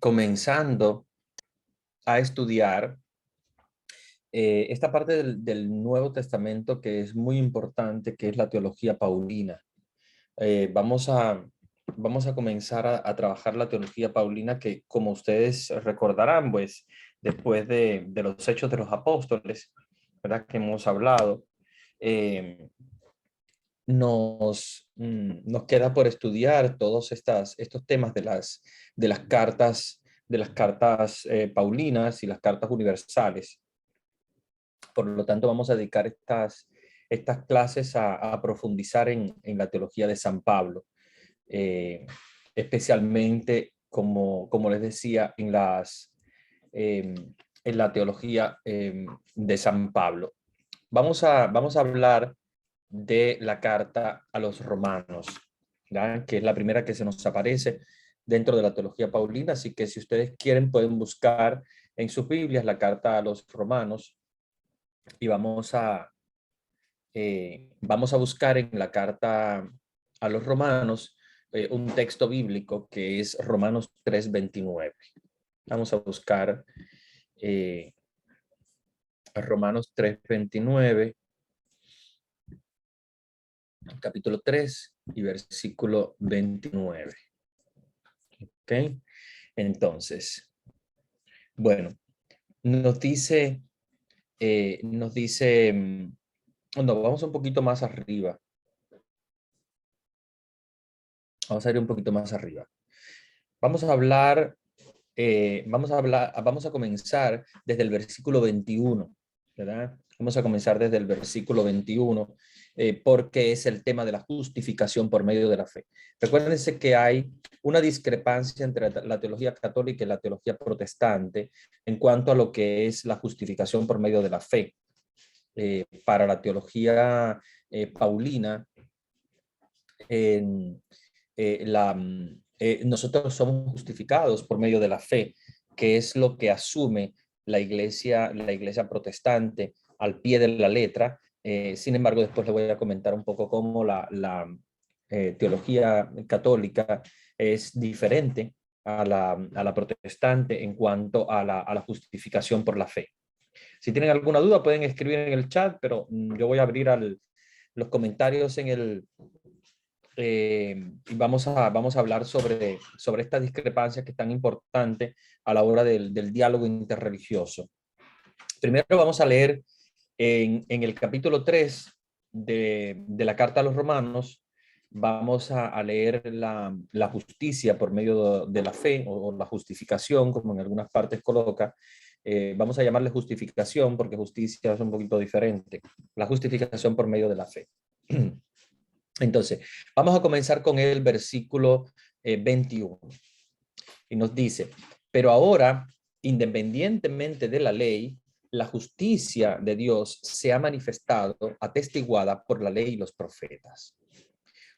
comenzando a estudiar esta parte del Nuevo Testamento que es muy importante, que es la teología paulina. Eh, vamos a, vamos a comenzar a trabajar la teología paulina que, como ustedes recordarán, pues después de los Hechos de los Apóstoles, ¿verdad? Que hemos hablado, eh, nos queda por estudiar todos estos temas de las cartas paulinas y las cartas universales. Por lo tanto, vamos a dedicar estas clases a profundizar en la teología de San Pablo, eh, especialmente, como les decía, en la teología de San Pablo. Vamos a hablar de la carta a los romanos, ¿verdad? Que es la primera que se nos aparece dentro de la teología paulina, así que si ustedes quieren pueden buscar en sus Biblias la carta a los romanos y vamos a buscar en la carta a los romanos un texto bíblico que es Romanos 3:29. Vamos a buscar eh, Romanos 3:29, capítulo 3 y versículo 29. ¿Ok? Entonces, bueno, no, vamos un poquito más arriba. Vamos a ir un poquito más arriba. Vamos a hablar, vamos a comenzar desde el versículo 21, ¿verdad? Vamos a comenzar desde el versículo 21, porque es el tema de la justificación por medio de la fe. Recuérdense que hay una discrepancia entre la teología católica y la teología protestante en cuanto a lo que es la justificación por medio de la fe. Para la teología paulina, en, nosotros somos justificados por medio de la fe, que es lo que asume la iglesia protestante al pie de la letra. Sin embargo, después le voy a comentar un poco cómo la teología católica es diferente a la protestante en cuanto a la justificación por la fe. Si tienen alguna duda pueden escribir en el chat, pero yo voy a abrir los comentarios y vamos a hablar sobre esta discrepancia que es tan importante a la hora del diálogo interreligioso. Primero vamos a leer en el capítulo 3 de la carta a los romanos, vamos a leer la justicia por medio de la fe o la justificación, como en algunas partes coloca. Vamos a llamarle justificación porque justicia es un poquito diferente. La justificación por medio de la fe. Entonces, vamos a comenzar con el versículo 21. Y nos dice, pero ahora, independientemente de la ley, la justicia de Dios se ha manifestado, atestiguada por la ley y los profetas.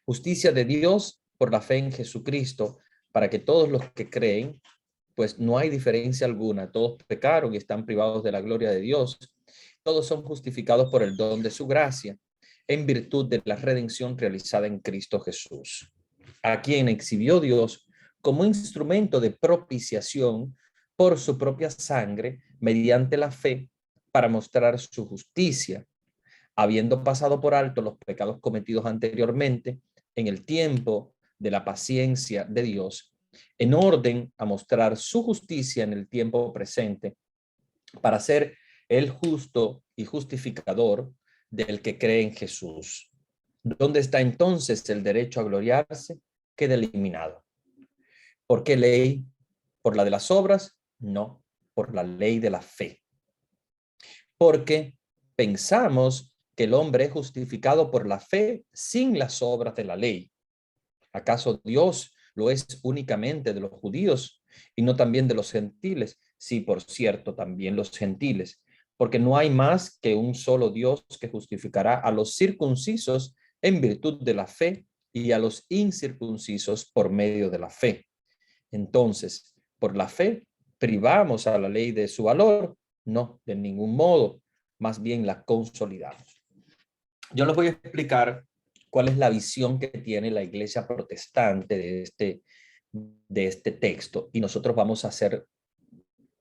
Justicia de Dios por la fe en Jesucristo, para que todos los que creen, pues no hay diferencia alguna, todos pecaron y están privados de la gloria de Dios, todos son justificados por el don de su gracia, en virtud de la redención realizada en Cristo Jesús, a quien exhibió Dios como instrumento de propiciación por su propia sangre, mediante la fe, para mostrar su justicia, habiendo pasado por alto los pecados cometidos anteriormente en el tiempo de la paciencia de Dios, en orden a mostrar su justicia en el tiempo presente, para ser el justo y justificador del que cree en Jesús. ¿Dónde está entonces el derecho a gloriarse? Queda eliminado. ¿Por qué ley? ¿Por la de las obras? No, por la ley de la fe. Porque pensamos que el hombre es justificado por la fe sin las obras de la ley. ¿Acaso Dios lo es únicamente de los judíos y no también de los gentiles? Sí, por cierto, también los gentiles, porque no hay más que un solo Dios que justificará a los circuncisos en virtud de la fe y a los incircuncisos por medio de la fe. Entonces, por la fe, ¿privamos a la ley de su valor? No, de ningún modo, más bien la consolidamos. Yo les voy a explicar cuál es la visión que tiene la iglesia protestante de este texto y nosotros vamos a hacer,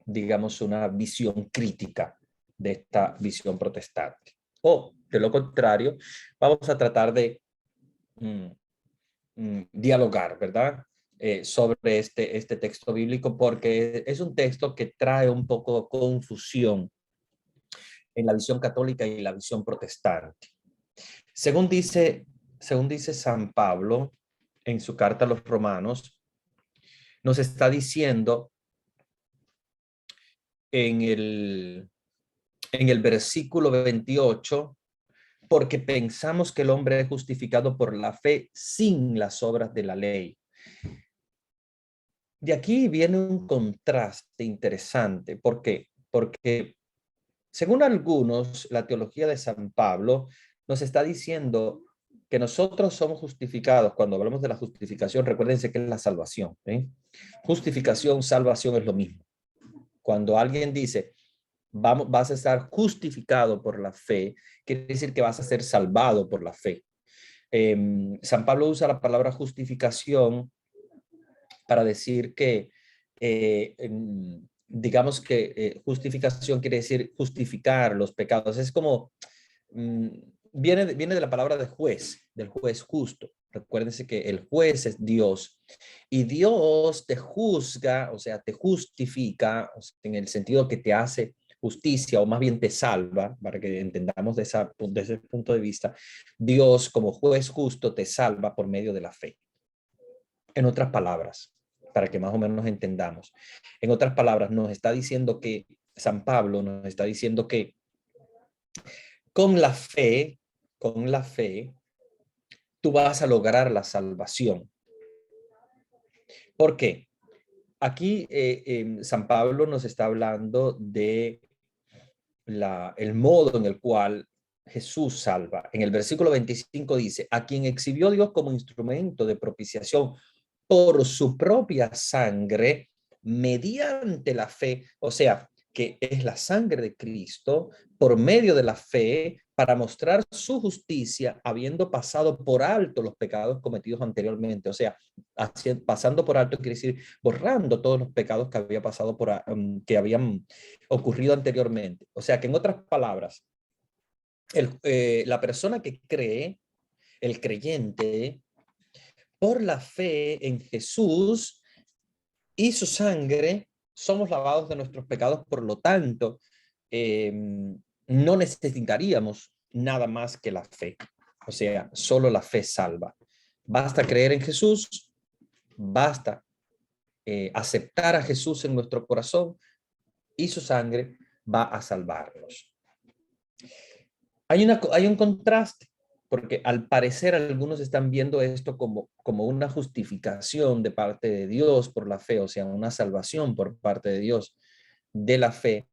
digamos, una visión crítica de esta visión protestante. O, de lo contrario, vamos a tratar de dialogar, ¿verdad? Sobre este texto bíblico, porque es un texto que trae un poco de confusión en la visión católica y la visión protestante. Según dice San Pablo en su carta a los Romanos, nos está diciendo en el versículo 28, porque pensamos que el hombre es justificado por la fe sin las obras de la ley. De aquí viene un contraste interesante. ¿Por qué? Porque según algunos, la teología de San Pablo nos está diciendo que nosotros somos justificados. Cuando hablamos de la justificación, recuérdense que es la salvación, ¿eh? Justificación, salvación es lo mismo. Cuando alguien dice, vas a estar justificado por la fe, quiere decir que vas a ser salvado por la fe. San Pablo usa la palabra justificación para decir que, digamos que justificación quiere decir justificar los pecados. Es como, viene de la palabra de juez, del juez justo. Recuérdense que el juez es Dios y Dios te juzga, o sea, te justifica, o sea, en el sentido que te hace justicia o más bien te salva, para que entendamos desde ese punto de vista. Dios como juez justo te salva por medio de la fe. En otras palabras, para que más o menos entendamos, en otras palabras nos está diciendo que San Pablo nos está diciendo que con la fe, tú vas a lograr la salvación. ¿Por qué? Aquí San Pablo nos está hablando de el modo en el cual Jesús salva. En el versículo 25 dice, a quien exhibió Dios como instrumento de propiciación por su propia sangre, mediante la fe, o sea, que es la sangre de Cristo, por medio de la fe, para mostrar su justicia, habiendo pasado por alto los pecados cometidos anteriormente. O sea, pasando por alto quiere decir borrando todos los pecados que había pasado que habían ocurrido anteriormente. O sea, que en otras palabras, la persona que cree, el creyente, por la fe en Jesús y su sangre, somos lavados de nuestros pecados. Por lo tanto, no necesitaríamos nada más que la fe. O sea, solo la fe salva. Basta creer en Jesús, basta aceptar a Jesús en nuestro corazón y su sangre va a salvarnos. Hay un contraste, porque al parecer algunos están viendo esto como una justificación de parte de Dios por la fe, o sea, una salvación por parte de Dios de la fe,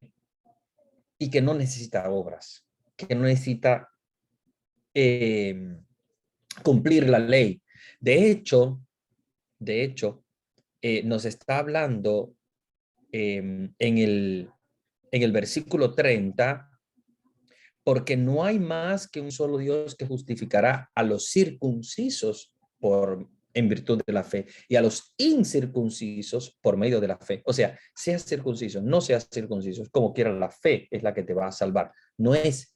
y que no necesita obras, que no necesita cumplir la ley. De hecho, nos está hablando en el versículo 30, porque no hay más que un solo Dios que justificará a los circuncisos en virtud de la fe y a los incircuncisos por medio de la fe. O sea, seas circunciso, no seas circunciso, como quiera, la fe es la que te va a salvar. No es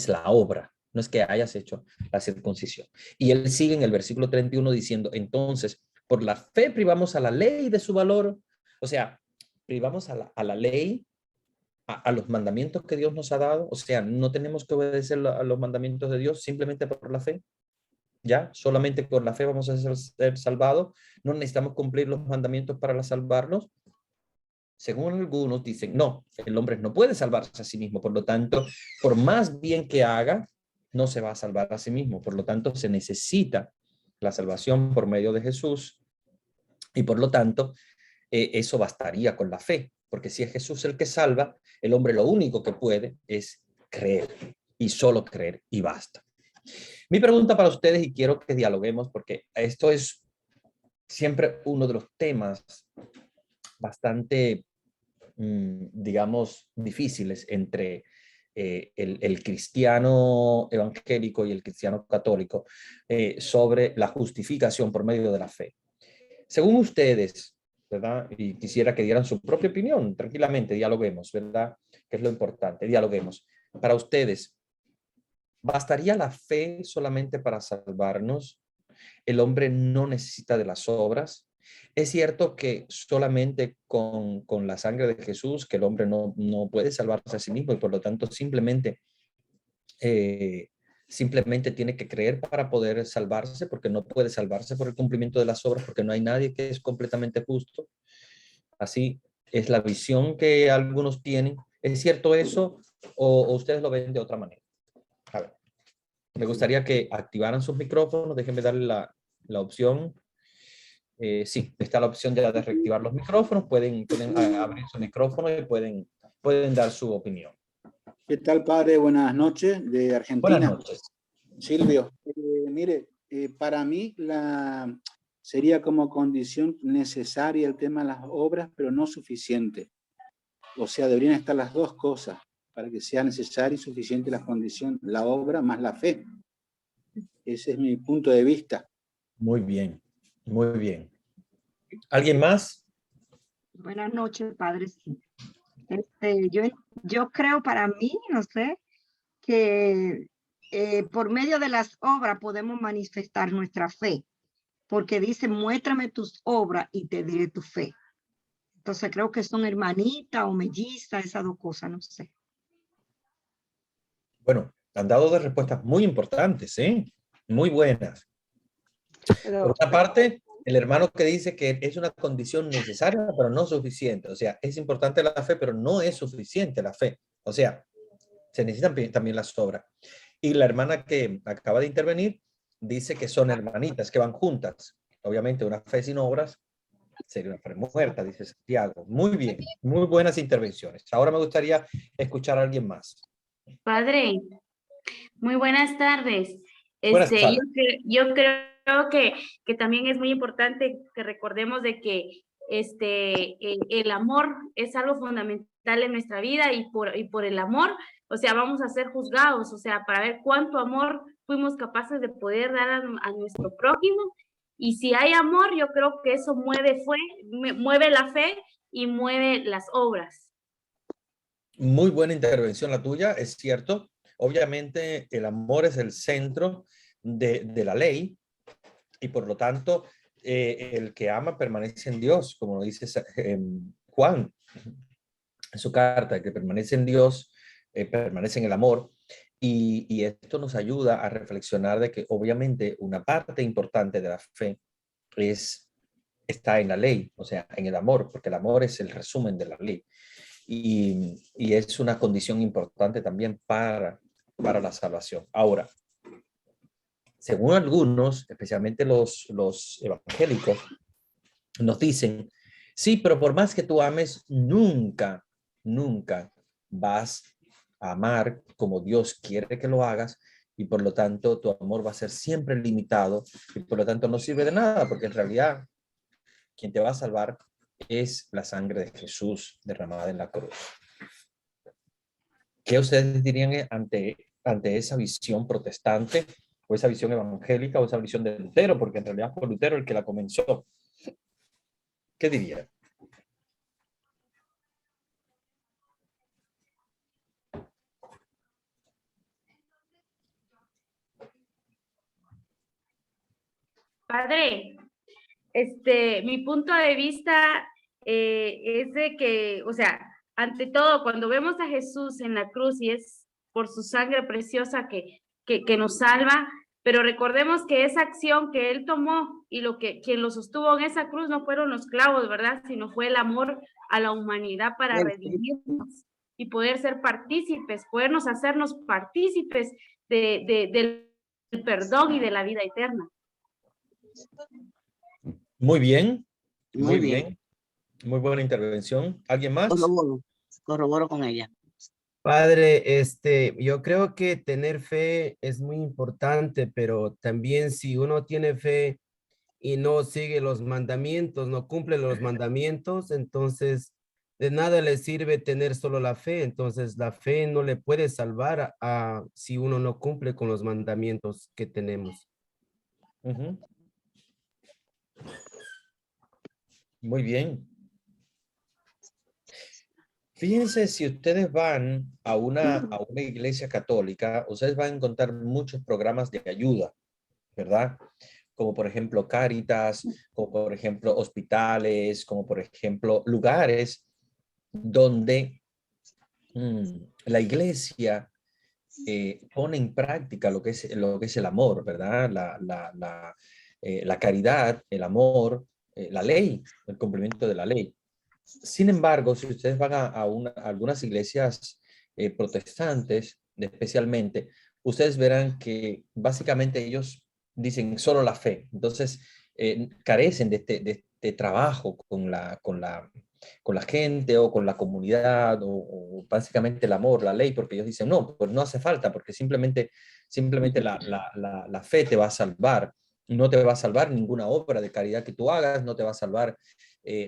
la obra, no es que hayas hecho la circuncisión. Y él sigue en el versículo 31 diciendo, entonces, por la fe privamos a la ley de su valor. O sea, privamos a la ley, a los mandamientos que Dios nos ha dado. O sea, no tenemos que obedecer a los mandamientos de Dios simplemente por la fe. Ya, solamente por la fe vamos a ser salvados. No necesitamos cumplir los mandamientos para salvarnos. Según algunos dicen, no, el hombre no puede salvarse a sí mismo. Por lo tanto, por más bien que haga, no se va a salvar a sí mismo. Por lo tanto, se necesita la salvación por medio de Jesús. Y por lo tanto, eso bastaría con la fe. Porque si es Jesús el que salva, el hombre lo único que puede es creer. Y solo creer y basta. Mi pregunta para ustedes, y quiero que dialoguemos, porque esto es siempre uno de los temas bastante, digamos, difíciles entre el cristiano evangélico y el cristiano católico, sobre la justificación por medio de la fe. Según ustedes, ¿verdad? Y quisiera que dieran su propia opinión, tranquilamente, dialoguemos, ¿verdad? Que es lo importante, dialoguemos. Para ustedes, ¿bastaría la fe solamente para salvarnos? ¿El hombre no necesita de las obras? Es cierto que solamente con la sangre de Jesús, que el hombre no puede salvarse a sí mismo y por lo tanto eh, simplemente tiene que creer para poder salvarse, porque no puede salvarse por el cumplimiento de las obras, porque no hay nadie que es completamente justo. Así es la visión que algunos tienen. ¿Es cierto eso o ustedes lo ven de otra manera? A ver, me gustaría que activaran sus micrófonos. Déjenme darle la opción. Sí, está la opción de reactivar los micrófonos. Pueden abrir su micrófono y pueden dar su opinión. ¿Qué tal, padre? Buenas noches, de Buenas Argentina. noches. Silvio, mire, para mí sería como condición necesaria el tema de las obras, pero no suficiente. O sea, deberían estar las dos cosas para que sea necesaria y suficiente la condición, la obra más la fe. Ese es mi punto de vista. Muy bien, muy bien. ¿Alguien más? Buenas noches, padre. Sí. Yo creo para mí, no sé, que por medio de las obras podemos manifestar nuestra fe, porque dice, muéstrame tus obras y te diré tu fe. Entonces creo que son hermanitas o mellizas, esas dos cosas, no sé. Bueno, han dado dos respuestas muy importantes, ¿eh? Muy buenas. Por una parte, el hermano que dice que es una condición necesaria, pero no suficiente. O sea, es importante la fe, pero no es suficiente la fe. O sea, se necesitan también las obras. Y la hermana que acaba de intervenir dice que son hermanitas, que van juntas. Obviamente, una fe sin obras sería una fe muerta, dice Santiago. Muy bien, muy buenas intervenciones. Ahora me gustaría escuchar a alguien más. Padre, muy buenas tardes. Buenas tardes. Yo creo que también es muy importante que recordemos de que el amor es algo fundamental en nuestra vida y por el amor, o sea, vamos a ser juzgados, o sea, para ver cuánto amor fuimos capaces de poder dar a nuestro prójimo. Y si hay amor, yo creo que eso mueve la fe y mueve las obras. Muy buena intervención la tuya, es cierto. Obviamente el amor es el centro de la ley y por lo tanto el que ama permanece en Dios, como dice Juan en su carta, que permanece en Dios, permanece en el amor. Y esto nos ayuda a reflexionar de que obviamente una parte importante de la fe está en la ley, o sea, en el amor, porque el amor es el resumen de la ley. Y es una condición importante también para la salvación. Ahora, según algunos, especialmente los evangélicos, nos dicen, sí, pero por más que tú ames, nunca vas a amar como Dios quiere que lo hagas y por lo tanto tu amor va a ser siempre limitado y por lo tanto no sirve de nada porque en realidad quien te va a salvar es la sangre de Jesús derramada en la cruz. ¿Qué ustedes dirían ante esa visión protestante o esa visión evangélica o esa visión de Lutero? Porque en realidad fue Lutero el que la comenzó. ¿Qué dirían? Padre, mi punto de vista es de que, o sea, ante todo, cuando vemos a Jesús en la cruz y es por su sangre preciosa que nos salva, pero recordemos que esa acción que él tomó y quien lo sostuvo en esa cruz no fueron los clavos, ¿verdad? Sino fue el amor a la humanidad para redimirnos y poder ser partícipes, hacernos partícipes del perdón y de la vida eterna. Muy bien, muy bien. Muy buena intervención. ¿Alguien más? Corroboro con ella. Padre, yo creo que tener fe es muy importante, pero también si uno tiene fe y no sigue los mandamientos, no cumple los mandamientos, entonces de nada le sirve tener solo la fe. Entonces la fe no le puede salvar si uno no cumple con los mandamientos que tenemos. Muy bien. Fíjense, si ustedes van a una iglesia católica, ustedes van a encontrar muchos programas de ayuda, ¿verdad? Como por ejemplo Cáritas, como por ejemplo hospitales, como por ejemplo lugares donde la iglesia pone en práctica lo que es el amor, ¿verdad? La caridad, el amor, la ley, el cumplimiento de la ley. Sin embargo, si ustedes van a algunas iglesias protestantes, especialmente, ustedes verán que básicamente ellos dicen solo la fe. Entonces, carecen de este trabajo con la gente o con la comunidad o básicamente el amor, la ley, porque ellos dicen, no, pues no hace falta, porque simplemente la fe te va a salvar. No te va a salvar ninguna obra de caridad que tú hagas, no te va a salvar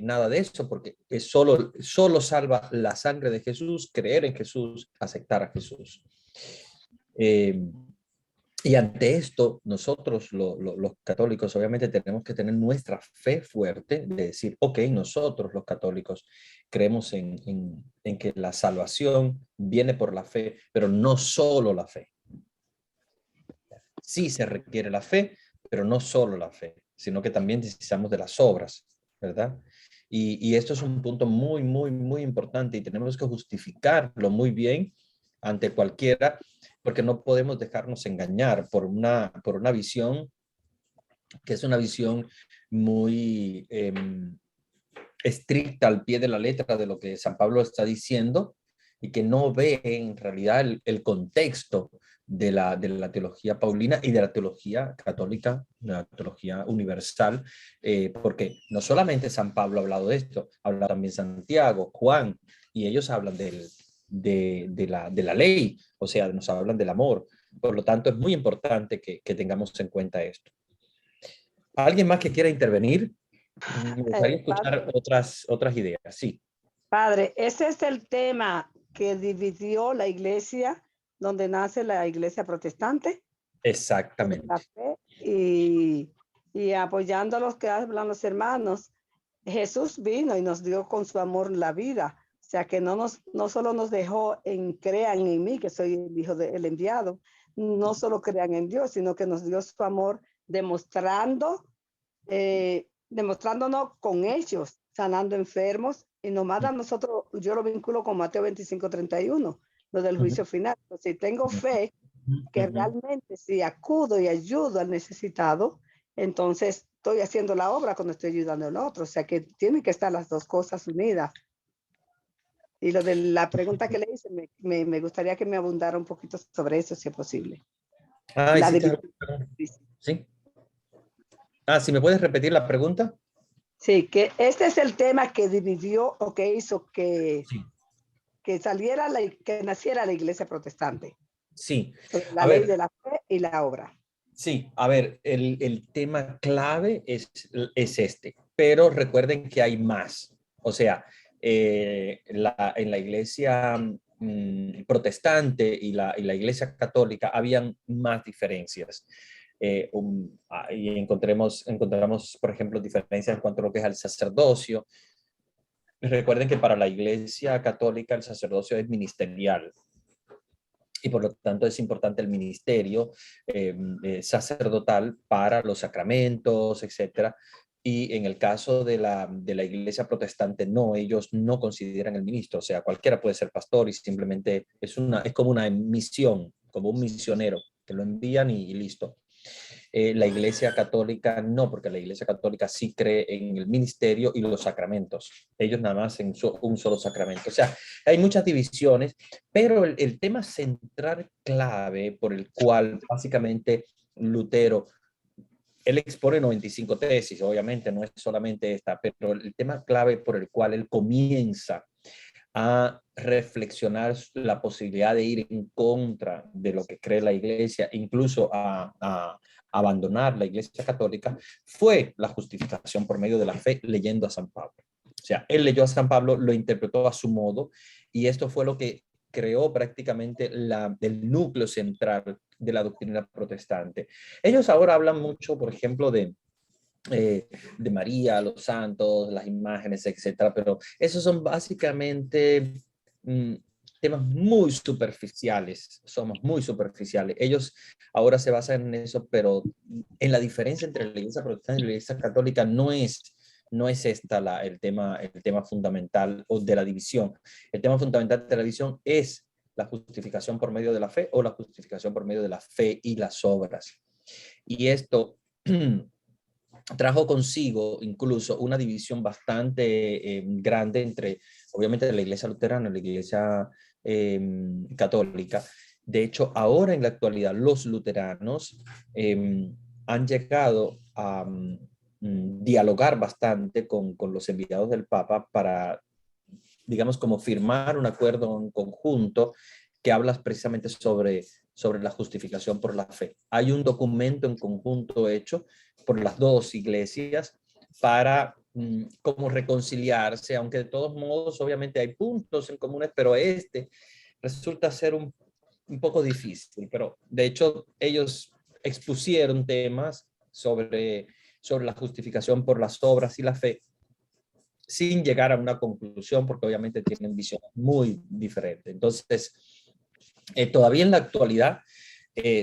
nada de eso, porque es solo salva la sangre de Jesús, creer en Jesús, aceptar a Jesús. Y ante esto, nosotros los católicos obviamente tenemos que tener nuestra fe fuerte de decir, ok, nosotros los católicos creemos en que la salvación viene por la fe, pero no solo la fe. Sí se requiere la fe, pero no solo la fe, sino que también necesitamos de las obras, ¿verdad? Y esto es un punto muy, muy, muy importante y tenemos que justificarlo muy bien ante cualquiera, porque no podemos dejarnos engañar por una visión que es una visión muy estricta al pie de la letra de lo que San Pablo está diciendo y que no ve en realidad el contexto de la teología paulina y de la teología católica, la teología universal, porque no solamente San Pablo ha hablado de esto, habla también Santiago, Juan, y ellos hablan de la ley, o sea, nos hablan del amor. Por lo tanto, es muy importante que tengamos en cuenta esto. ¿Alguien más que quiera intervenir? Me gustaría escuchar otras ideas. Sí. Padre, ese es el tema que dividió la iglesia, donde nace la iglesia protestante. Exactamente. La fe y apoyando a los que hablan los hermanos, Jesús vino y nos dio con su amor la vida. O sea que no solo nos dejó en crean en mí, que soy el hijo del enviado, no solo crean en Dios, sino que nos dio su amor demostrándonos con hechos, sanando enfermos, y nomás a nosotros, yo lo vinculo con Mateo 25:31, lo del juicio final. Entonces, si tengo fe que realmente si acudo y ayudo al necesitado, entonces estoy haciendo la obra cuando estoy ayudando al otro. O sea que tienen que estar las dos cosas unidas. Y lo de la pregunta que le hice, me gustaría que me abundara un poquito sobre eso, si es posible. Sí. Si me puedes repetir la pregunta. Sí, que este es el tema que dividió o que hizo que naciera la iglesia protestante. Sí. La ley de la fe y la obra. Sí, a ver, el tema clave es este, pero recuerden que hay más. O sea, en la iglesia protestante y la iglesia católica habían más diferencias. Y encontramos, por ejemplo, diferencias en cuanto a lo que es el sacerdocio. Recuerden que para la iglesia católica el sacerdocio es ministerial. Y por lo tanto es importante el ministerio sacerdotal para los sacramentos, etcétera. Y en el caso de la iglesia protestante, no, ellos no consideran el ministro. O sea, cualquiera puede ser pastor y simplemente es como una misión, como un misionero, que lo envían y listo. La iglesia católica no, porque la iglesia católica sí cree en el ministerio y los sacramentos. Ellos nada más en un solo sacramento. O sea, hay muchas divisiones, pero el tema central clave por el cual básicamente Lutero, él expone 95 tesis, obviamente no es solamente esta, pero el tema clave por el cual él comienza a reflexionar la posibilidad de ir en contra de lo que cree la iglesia, incluso a abandonar la iglesia católica, fue la justificación por medio de la fe leyendo a San Pablo. O sea, él leyó a San Pablo, lo interpretó a su modo y esto fue lo que creó prácticamente el núcleo central de la doctrina protestante. Ellos ahora hablan mucho, por ejemplo, de de María, los santos, las imágenes, etcétera, pero esos son básicamente temas muy superficiales, somos muy superficiales. Ellos ahora se basan en eso, pero en la diferencia entre la iglesia protestante y la iglesia católica no es esta el tema fundamental o de la división. El tema fundamental de la división es la justificación por medio de la fe o la justificación por medio de la fe y las obras. Y esto trajo consigo incluso una división bastante grande entre, obviamente, la iglesia luterana y la iglesia católica. De hecho, ahora en la actualidad los luteranos han llegado a dialogar bastante con los enviados del Papa para, digamos, como firmar un acuerdo en conjunto que habla precisamente sobre la justificación por la fe. Hay un documento en conjunto hecho por las dos iglesias para como reconciliarse, aunque de todos modos obviamente hay puntos en comunes, pero resulta ser un poco difícil. Pero de hecho ellos expusieron temas sobre la justificación por las obras y la fe, sin llegar a una conclusión, porque obviamente tienen visiones muy diferentes. Entonces, todavía en la actualidad,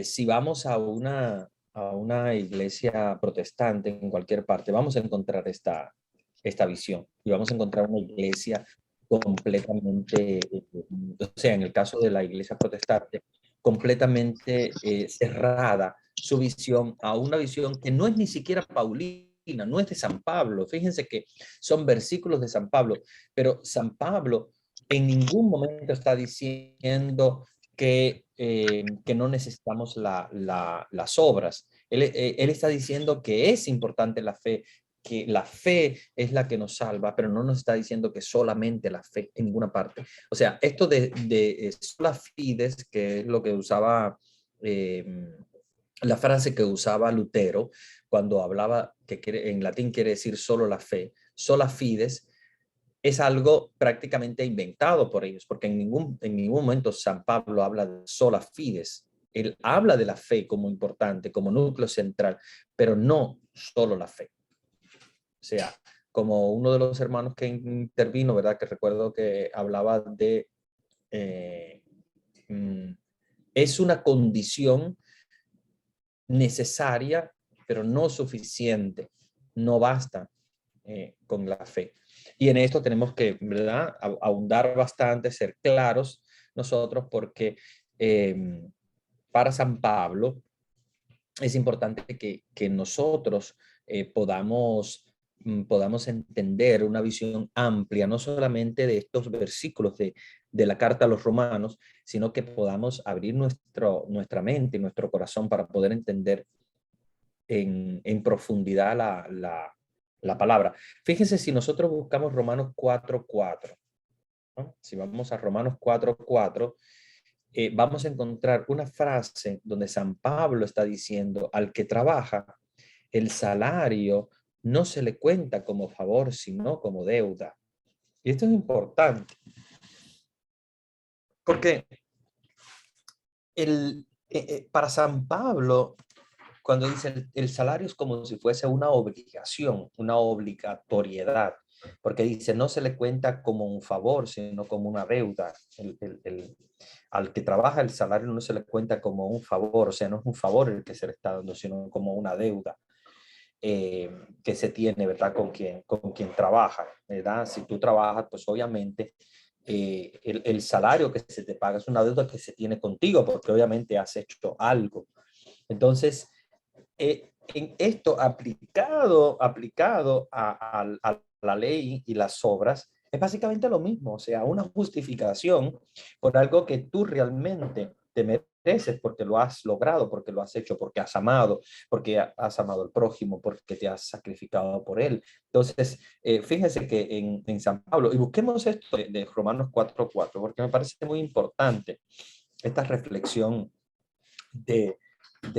si vamos a una iglesia protestante en cualquier parte, vamos a encontrar esta visión y vamos a encontrar una iglesia completamente, o sea, en el caso de la iglesia protestante, completamente cerrada su visión a una visión que no es ni siquiera paulina, no es de San Pablo. Fíjense que son versículos de San Pablo, pero San Pablo en ningún momento está diciendo que no necesitamos las obras. Él está diciendo que es importante la fe, que la fe es la que nos salva, pero no nos está diciendo que solamente la fe en ninguna parte. O sea, esto de sola fides, que es lo que usaba, la frase que usaba Lutero cuando hablaba, que en latín quiere decir solo la fe, sola fides, es algo prácticamente inventado por ellos, porque en ningún momento San Pablo habla de sola fides. Él habla de la fe como importante, como núcleo central, pero no solo la fe. O sea, como uno de los hermanos que intervino, ¿verdad? Que recuerdo que hablaba de... es una condición necesaria, pero no suficiente. No basta con la fe. Y en esto tenemos que, ¿verdad?, ahondar bastante, ser claros nosotros, porque para San Pablo es importante que nosotros podamos entender una visión amplia, no solamente de estos versículos de la carta a los romanos, sino que podamos abrir nuestra mente y nuestro corazón para poder entender en profundidad la palabra. Fíjense, si nosotros buscamos Romanos 4:4, ¿no? Si vamos a Romanos 4:4, vamos a encontrar una frase donde San Pablo está diciendo: al que trabaja, el salario no se le cuenta como favor, sino como deuda. Y esto es importante, porque para San Pablo, cuando dice el salario es como si fuese una obligación, una obligatoriedad, porque dice no se le cuenta como un favor, sino como una deuda. Al que trabaja el salario no se le cuenta como un favor, o sea, no es un favor el que se le está dando, sino como una deuda que se tiene, ¿verdad?, con quien trabaja, ¿verdad? Si tú trabajas, pues obviamente el salario que se te paga es una deuda que se tiene contigo, porque obviamente has hecho algo. Entonces, en esto aplicado a la ley y las obras, es básicamente lo mismo, o sea, una justificación por algo que tú realmente te mereces porque lo has logrado, porque lo has hecho, porque has amado al prójimo, porque te has sacrificado por él. Entonces, fíjense que en San Pablo, y busquemos esto de Romanos 4:4, porque me parece muy importante esta reflexión de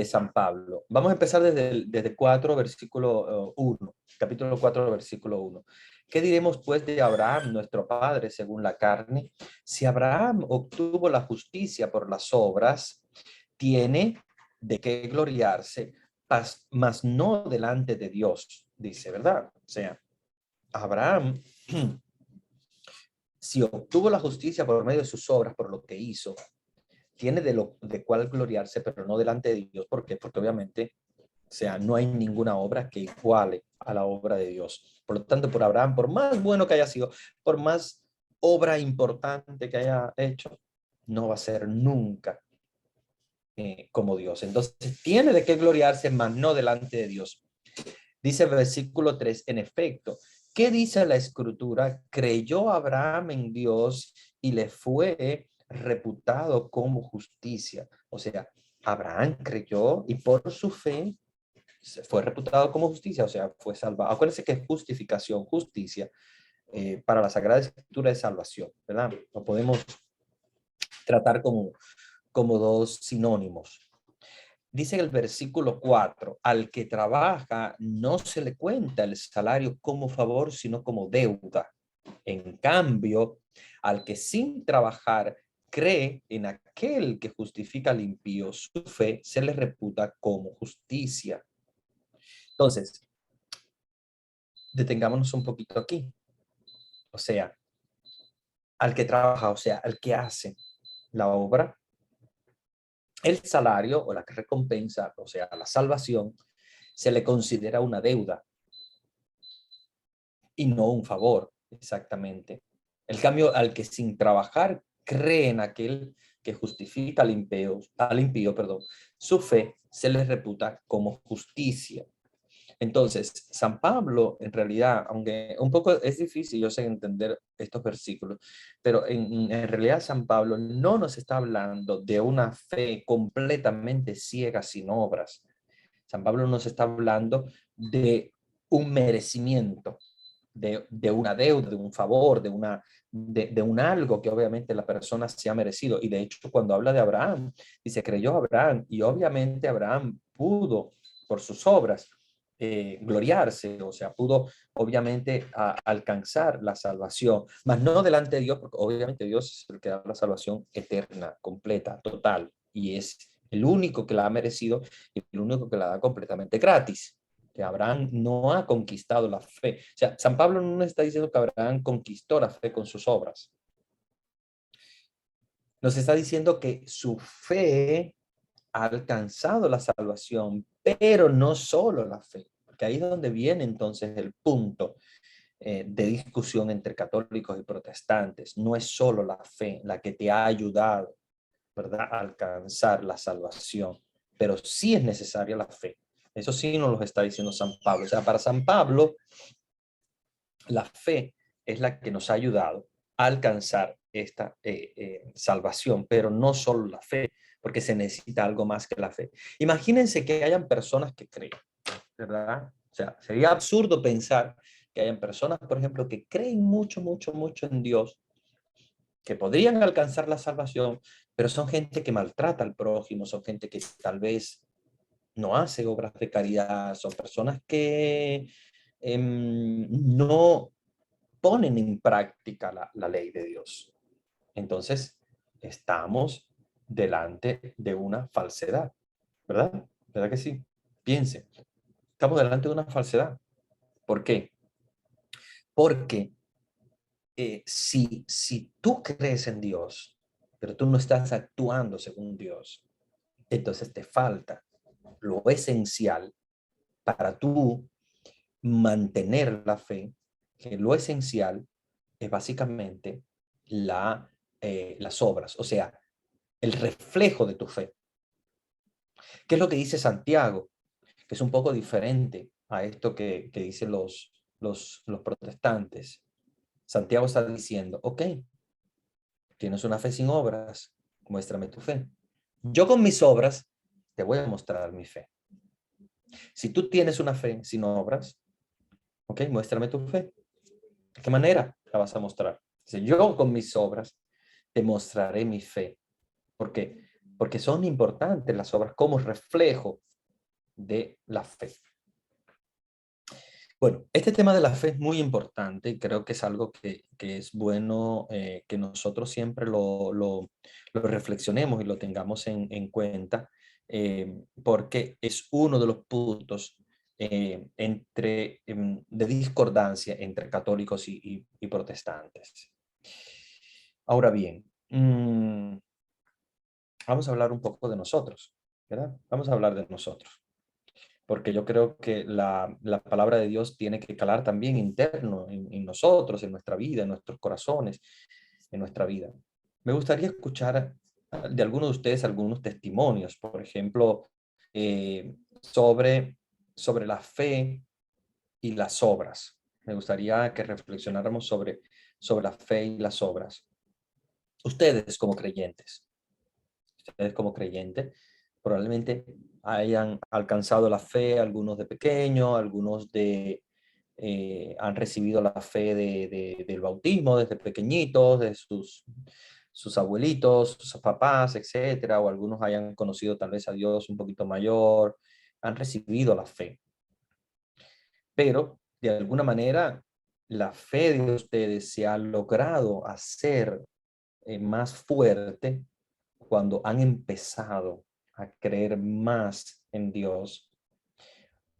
San Pablo. Vamos a empezar desde 4, versículo 1, capítulo 4, versículo 1. ¿Qué diremos pues de Abraham, nuestro padre, según la carne? Si Abraham obtuvo la justicia por las obras, tiene de qué gloriarse, mas no delante de Dios. dice, ¿verdad? O sea, Abraham, si obtuvo la justicia por medio de sus obras, por lo que hizo, tiene de cuál gloriarse, pero no delante de Dios. ¿Por qué? Porque obviamente, o sea, no hay ninguna obra que iguale a la obra de Dios. Por lo tanto, por Abraham, por más bueno que haya sido, por más obra importante que haya hecho, no va a ser nunca como Dios. Entonces, tiene de qué gloriarse, mas no delante de Dios. Dice el versículo 3, en efecto, ¿qué dice la Escritura? Creyó Abraham en Dios y le fue reputado como justicia. O sea, Abraham creyó y por su fe fue reputado como justicia, o sea, fue salvado. Acuérdense que justificación, justicia, para la Sagrada Escritura es salvación, ¿verdad? Lo podemos tratar como dos sinónimos. Dice el versículo 4, al que trabaja no se le cuenta el salario como favor, sino como deuda. En cambio, al que sin trabajar cree en aquel que justifica al impío, su fe se le reputa como justicia. Entonces, detengámonos un poquito aquí. O sea, al que trabaja, o sea, al que hace la obra, el salario o la recompensa, o sea, la salvación, se le considera una deuda y no un favor, exactamente. El cambio, al que sin trabajar cree en aquel que justifica al impío, perdón, su fe se le reputa como justicia. Entonces, San Pablo, en realidad, aunque un poco es difícil, yo sé, entender estos versículos, pero en realidad San Pablo no nos está hablando de una fe completamente ciega sin obras. San Pablo nos está hablando de un merecimiento, de una deuda, de un favor, de un algo que obviamente la persona se ha merecido. Y de hecho, cuando habla de Abraham, dice, creyó Abraham, y obviamente Abraham pudo, por sus obras, gloriarse, o sea, pudo obviamente alcanzar la salvación, mas no delante de Dios, porque obviamente Dios es el que da la salvación eterna, completa, total, y es el único que la ha merecido y el único que la da completamente gratis. Que Abraham no ha conquistado la fe. O sea, San Pablo no está diciendo que Abraham conquistó la fe con sus obras. Nos está diciendo que su fe ha alcanzado la salvación, pero no solo la fe, porque ahí es donde viene entonces el punto de discusión entre católicos y protestantes. No es solo la fe la que te ha ayudado, ¿verdad?, a alcanzar la salvación, pero sí es necesaria la fe. Eso sí nos lo está diciendo San Pablo. O sea, para San Pablo, la fe es la que nos ha ayudado a alcanzar esta salvación, pero no solo la fe, porque se necesita algo más que la fe. Imagínense que hayan personas que creen, ¿verdad? O sea, sería absurdo pensar que hayan personas, por ejemplo, que creen mucho, mucho, mucho en Dios, que podrían alcanzar la salvación, pero son gente que maltrata al prójimo, son gente que tal vez no hace obras de caridad, son personas que no ponen en práctica la ley de Dios. Entonces, estamos delante de una falsedad, ¿verdad? ¿Verdad que sí? Piense, estamos delante de una falsedad. ¿Por qué? Porque si tú crees en Dios, pero tú no estás actuando según Dios, entonces te falta lo esencial para tú mantener la fe, que lo esencial es básicamente las obras, o sea, el reflejo de tu fe. ¿Qué es lo que dice Santiago? Que es un poco diferente a esto que dicen los protestantes. Santiago está diciendo, ok, tienes una fe sin obras, muéstrame tu fe. Yo con mis obras te voy a mostrar mi fe. Si tú tienes una fe sin obras, ok, muéstrame tu fe. ¿De qué manera la vas a mostrar? Dice, yo con mis obras te mostraré mi fe. ¿Por qué? Porque son importantes las obras como reflejo de la fe. Bueno, este tema de la fe es muy importante y creo que es algo que es bueno que nosotros siempre lo reflexionemos y lo tengamos en cuenta, porque es uno de los puntos de discordancia entre católicos y protestantes. Ahora bien, vamos a hablar un poco de nosotros, ¿verdad? Vamos a hablar de nosotros, porque yo creo que la palabra de Dios tiene que calar también interno en nosotros, en nuestra vida, en nuestros corazones, en nuestra vida. Me gustaría escuchar de algunos de ustedes algunos testimonios, por ejemplo, sobre la fe y las obras. Me gustaría que reflexionáramos sobre la fe y las obras. Ustedes como creyentes, probablemente hayan alcanzado la fe, algunos de pequeño, algunos han recibido la fe del bautismo desde pequeñitos, de sus abuelitos, sus papás, etcétera, o algunos hayan conocido tal vez a Dios un poquito mayor, han recibido la fe. Pero de alguna manera la fe de ustedes se ha logrado hacer más fuerte cuando han empezado a creer más en Dios,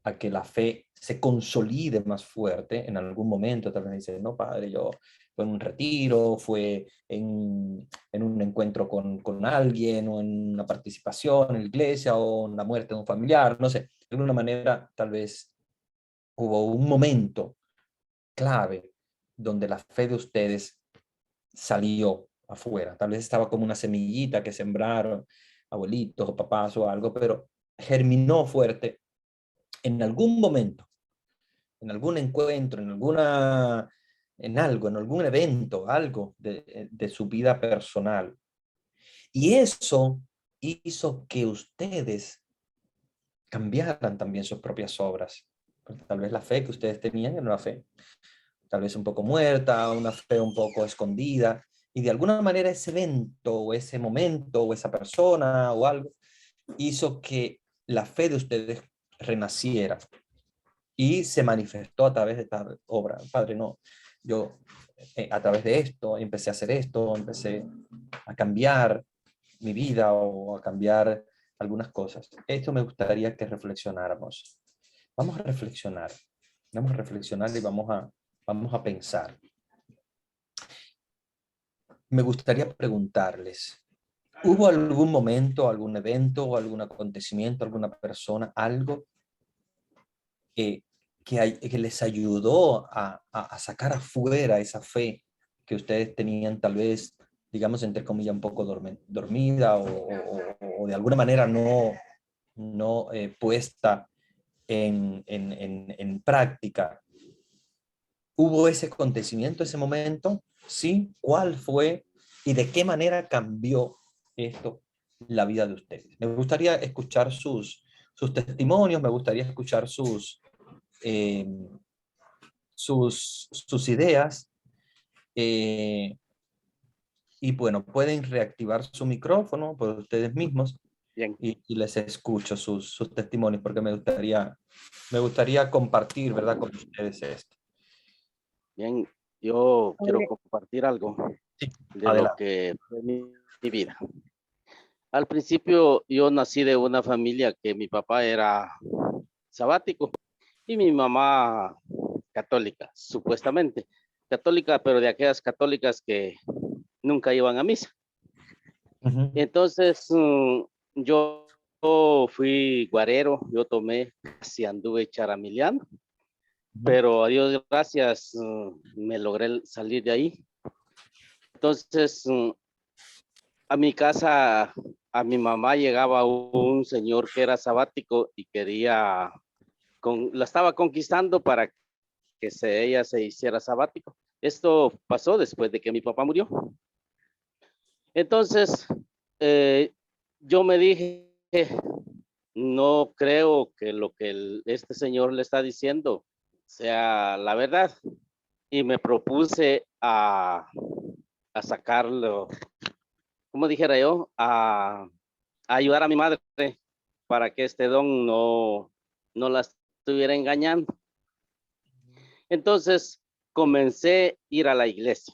a que la fe se consolide más fuerte en algún momento. Tal vez dicen, no, padre, yo fue en un retiro, fue en un encuentro con alguien, o en una participación en la iglesia, o en la muerte de un familiar, no sé. De alguna manera, tal vez hubo un momento clave donde la fe de ustedes salió afuera. Tal vez estaba como una semillita que sembraron abuelitos o papás o algo, pero germinó fuerte en algún momento, en algún encuentro, en algún evento, algo de su vida personal. Y eso hizo que ustedes cambiaran también sus propias obras. Porque tal vez la fe que ustedes tenían era una fe tal vez un poco muerta, una fe un poco escondida, y de alguna manera ese evento, o ese momento, o esa persona, o algo, hizo que la fe de ustedes renaciera y se manifestó a través de esta obra. Padre, no, yo a través de esto empecé a hacer esto, empecé a cambiar mi vida o a cambiar algunas cosas. Esto me gustaría que reflexionáramos. Vamos a reflexionar y vamos a pensar. Me gustaría preguntarles, ¿hubo algún momento, algún evento, o algún acontecimiento, alguna persona, algo que les ayudó a sacar afuera esa fe que ustedes tenían tal vez, digamos, entre comillas, un poco dormida o de alguna manera no puesta en práctica? ¿Hubo ese acontecimiento, ese momento? ¿Sí? ¿Cuál fue? ¿Y de qué manera cambió esto la vida de ustedes? Me gustaría escuchar sus testimonios, me gustaría escuchar sus ideas. Y bueno, pueden reactivar su micrófono por ustedes mismos. Bien. Y les escucho sus testimonios, porque me gustaría compartir, ¿verdad?, con ustedes esto. Bien, yo quiero compartir algo Sí, de adelante. lo que fue mi vida. Al principio yo nací de una familia que mi papá era sabático y mi mamá católica, supuestamente. Católica, pero de aquellas católicas que nunca iban a misa. Uh-huh. Entonces yo fui guarero, yo tomé, casi anduve charamiliano. Pero a Dios gracias, me logré salir de ahí. Entonces, a mi casa, a mi mamá llegaba un señor que era sabático y la estaba conquistando para que ella se hiciera sabático. Esto pasó después de que mi papá murió. Entonces, yo me dije, no creo que lo que este señor le está diciendo sea la verdad, y me propuse a sacarlo, como dijera yo, a ayudar a mi madre para que este don no la estuviera engañando. Entonces comencé a ir a la iglesia,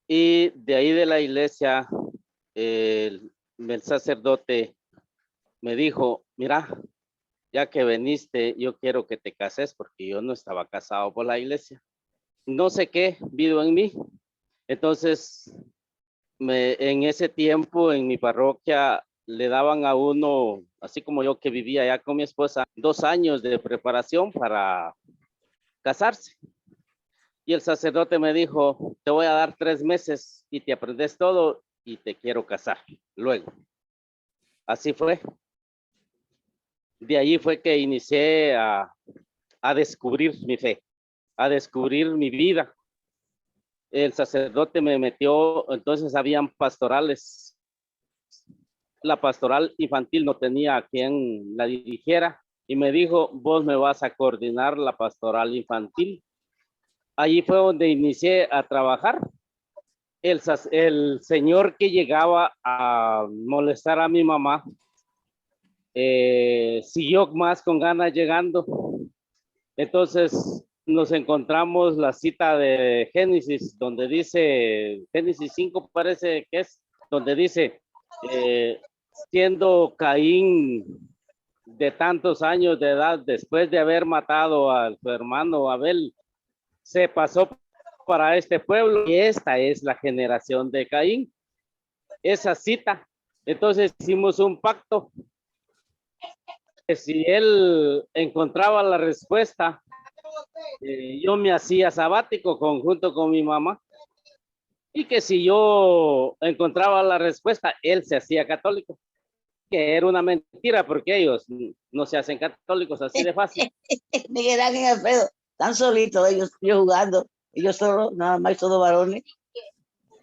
y de ahí de la iglesia el sacerdote me dijo, mira, ya que viniste, yo quiero que te cases porque yo no estaba casado por la iglesia. No sé qué vino en mí. Entonces, en ese tiempo en mi parroquia le daban a uno, así como yo que vivía allá con mi esposa, 2 años de preparación para casarse. Y el sacerdote me dijo, te voy a dar 3 meses y te aprendes todo y te quiero casar luego. Así fue. De allí fue que inicié a descubrir mi fe, a descubrir mi vida. El sacerdote me metió, entonces habían pastorales. La pastoral infantil no tenía quien la dirigiera y me dijo, vos me vas a coordinar la pastoral infantil. Allí fue donde inicié a trabajar. El señor que llegaba a molestar a mi mamá siguió más con ganas llegando. Entonces nos encontramos la cita de Génesis, donde dice, Génesis 5 parece que es, donde dice, siendo Caín de tantos años de edad, después de haber matado a su hermano Abel, se pasó para este pueblo y esta es la generación de Caín. Esa cita. Entonces hicimos un pacto que si él encontraba la respuesta, yo me hacía sabático junto con mi mamá, y que si yo encontraba la respuesta, él se hacía católico, que era una mentira porque ellos no se hacen católicos así de fácil. Miguel Ángel y Alfredo, están solitos ellos jugando, ellos solo, nada más todos varones.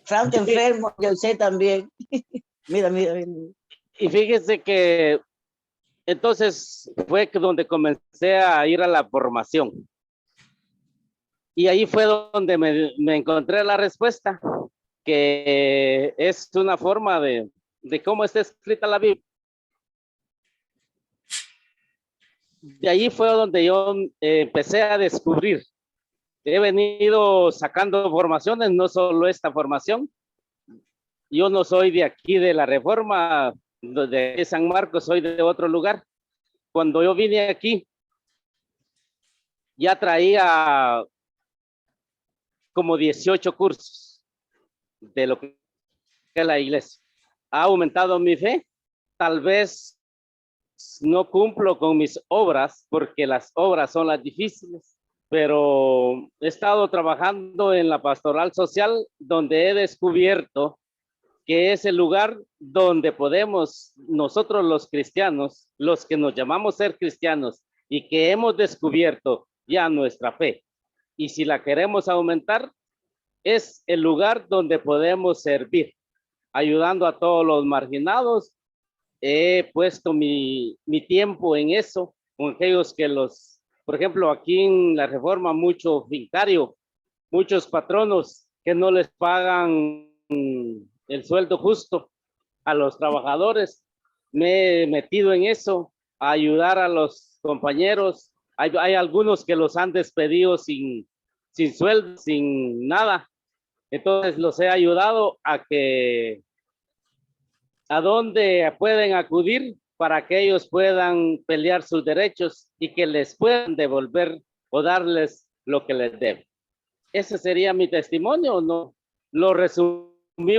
Frank enfermo, yo sé también. Mira. Y fíjese que entonces fue donde comencé a ir a la formación. Y ahí fue donde me encontré la respuesta, que es una forma de cómo está escrita la Biblia. De ahí fue donde yo empecé a descubrir. He venido sacando formaciones, no solo esta formación. Yo no soy de aquí de la Reforma, de San Marcos, soy de otro lugar. Cuando yo vine aquí, ya traía como 18 cursos de lo que es la iglesia. Ha aumentado mi fe. Tal vez no cumplo con mis obras porque las obras son las difíciles, pero he estado trabajando en la pastoral social donde he descubierto que es el lugar donde podemos nosotros los cristianos, los que nos llamamos ser cristianos y que hemos descubierto ya nuestra fe, y si la queremos aumentar, es el lugar donde podemos servir, ayudando a todos los marginados. He puesto mi tiempo en eso, con aquellos que por ejemplo, aquí en la Reforma, mucho fincario, muchos patronos que no les pagan el sueldo justo a los trabajadores. Me he metido en eso, a ayudar a los compañeros. Hay algunos que los han despedido sin sueldo, sin nada. Entonces los he ayudado a dónde pueden acudir para que ellos puedan pelear sus derechos y que les puedan devolver o darles lo que les deben. Ese sería mi testimonio, ¿no? Lo resumí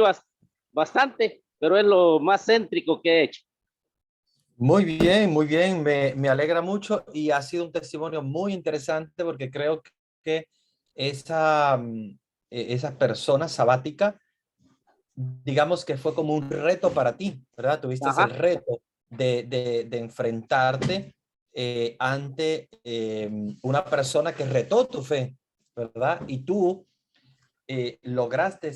bastante, pero es lo más céntrico que he hecho. Muy bien, me alegra mucho y ha sido un testimonio muy interesante porque creo que esa persona sabática, digamos que fue como un reto para ti, ¿verdad? Tuviste el reto de enfrentarte ante una persona que retó tu fe, ¿verdad? Y tú lograste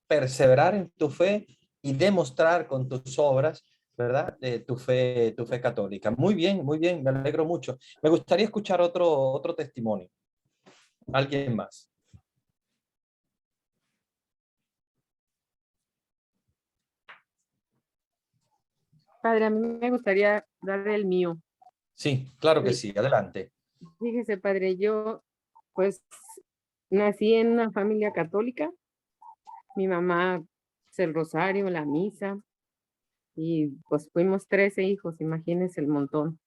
perseverar en tu fe y demostrar con tus obras, ¿verdad? Tu fe católica. Muy bien, me alegro mucho. Me gustaría escuchar otro testimonio. ¿Alguien más? Padre, a mí me gustaría dar el mío. Sí, claro que sí, adelante. Fíjese, padre, yo pues nací en una familia católica. Mi mamá hace el rosario, la misa, y pues fuimos 13 hijos, imagínense el montón.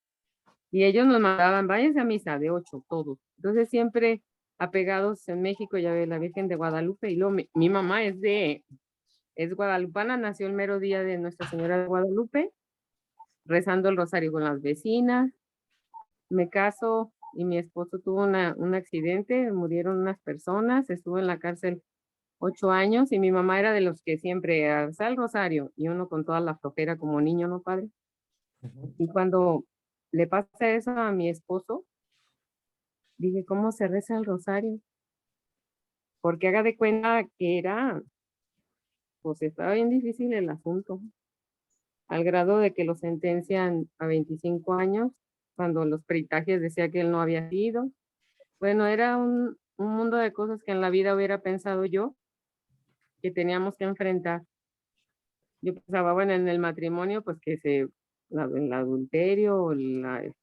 Y ellos nos mandaban, váyanse a misa de 8, todos. Entonces siempre apegados en México, ya ve la Virgen de Guadalupe. Y luego mi mamá es guadalupana, nació el mero día de Nuestra Señora de Guadalupe, rezando el rosario con las vecinas. Me caso y mi esposo tuvo un accidente, murieron unas personas, estuvo en la cárcel 8 años y mi mamá era de los que siempre alza el rosario y uno con toda la flojera como niño, ¿no, padre? Y cuando le pasa eso a mi esposo, dije, ¿cómo se reza el rosario? Porque haga de cuenta que pues estaba bien difícil el asunto, al grado de que lo sentencian a 25 años, cuando los peritajes decía que él no había sido. Bueno, era un mundo de cosas que en la vida hubiera pensado yo que teníamos que enfrentar. Yo pensaba, bueno, en el matrimonio, pues que el adulterio, el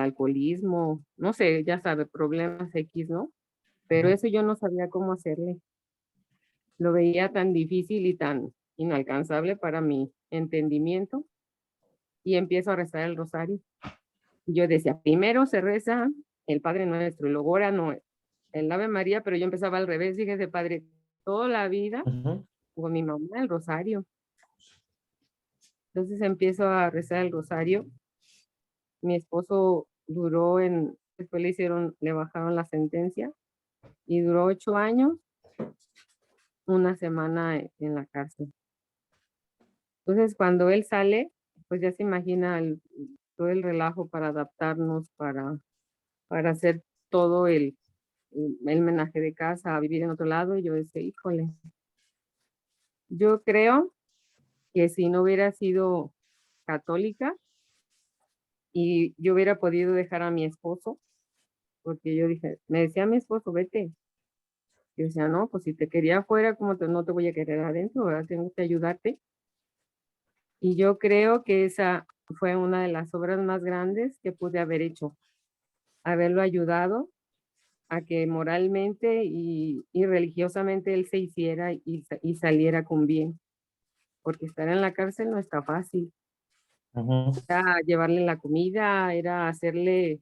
alcoholismo, no sé, ya sabe, problemas X, ¿no? Pero eso yo no sabía cómo hacerle. Lo veía tan difícil y tan inalcanzable para mi entendimiento y empiezo a rezar el rosario. Yo decía, primero se reza el Padre Nuestro y luego ora no, el Ave María, pero yo empezaba al revés, fíjese, padre, toda la vida con mi mamá el rosario. Entonces empiezo a rezar el rosario. Mi esposo después le bajaron la sentencia y duró 8 años, una semana en la cárcel. Entonces cuando él sale, pues ya se imagina todo el relajo para adaptarnos, para hacer todo el menaje de casa, a vivir en otro lado. Y yo decía, híjole, yo creo que si no hubiera sido católica y yo hubiera podido dejar a mi esposo, porque yo dije, me decía mi esposo, vete. Yo decía, no, pues si te quería afuera, no te voy a querer adentro, ¿verdad? Tengo que ayudarte. Y yo creo que esa fue una de las obras más grandes que pude haber hecho, haberlo ayudado a que moralmente y religiosamente él se hiciera y saliera con bien, porque estar en la cárcel no está fácil. Era llevarle la comida, era hacerle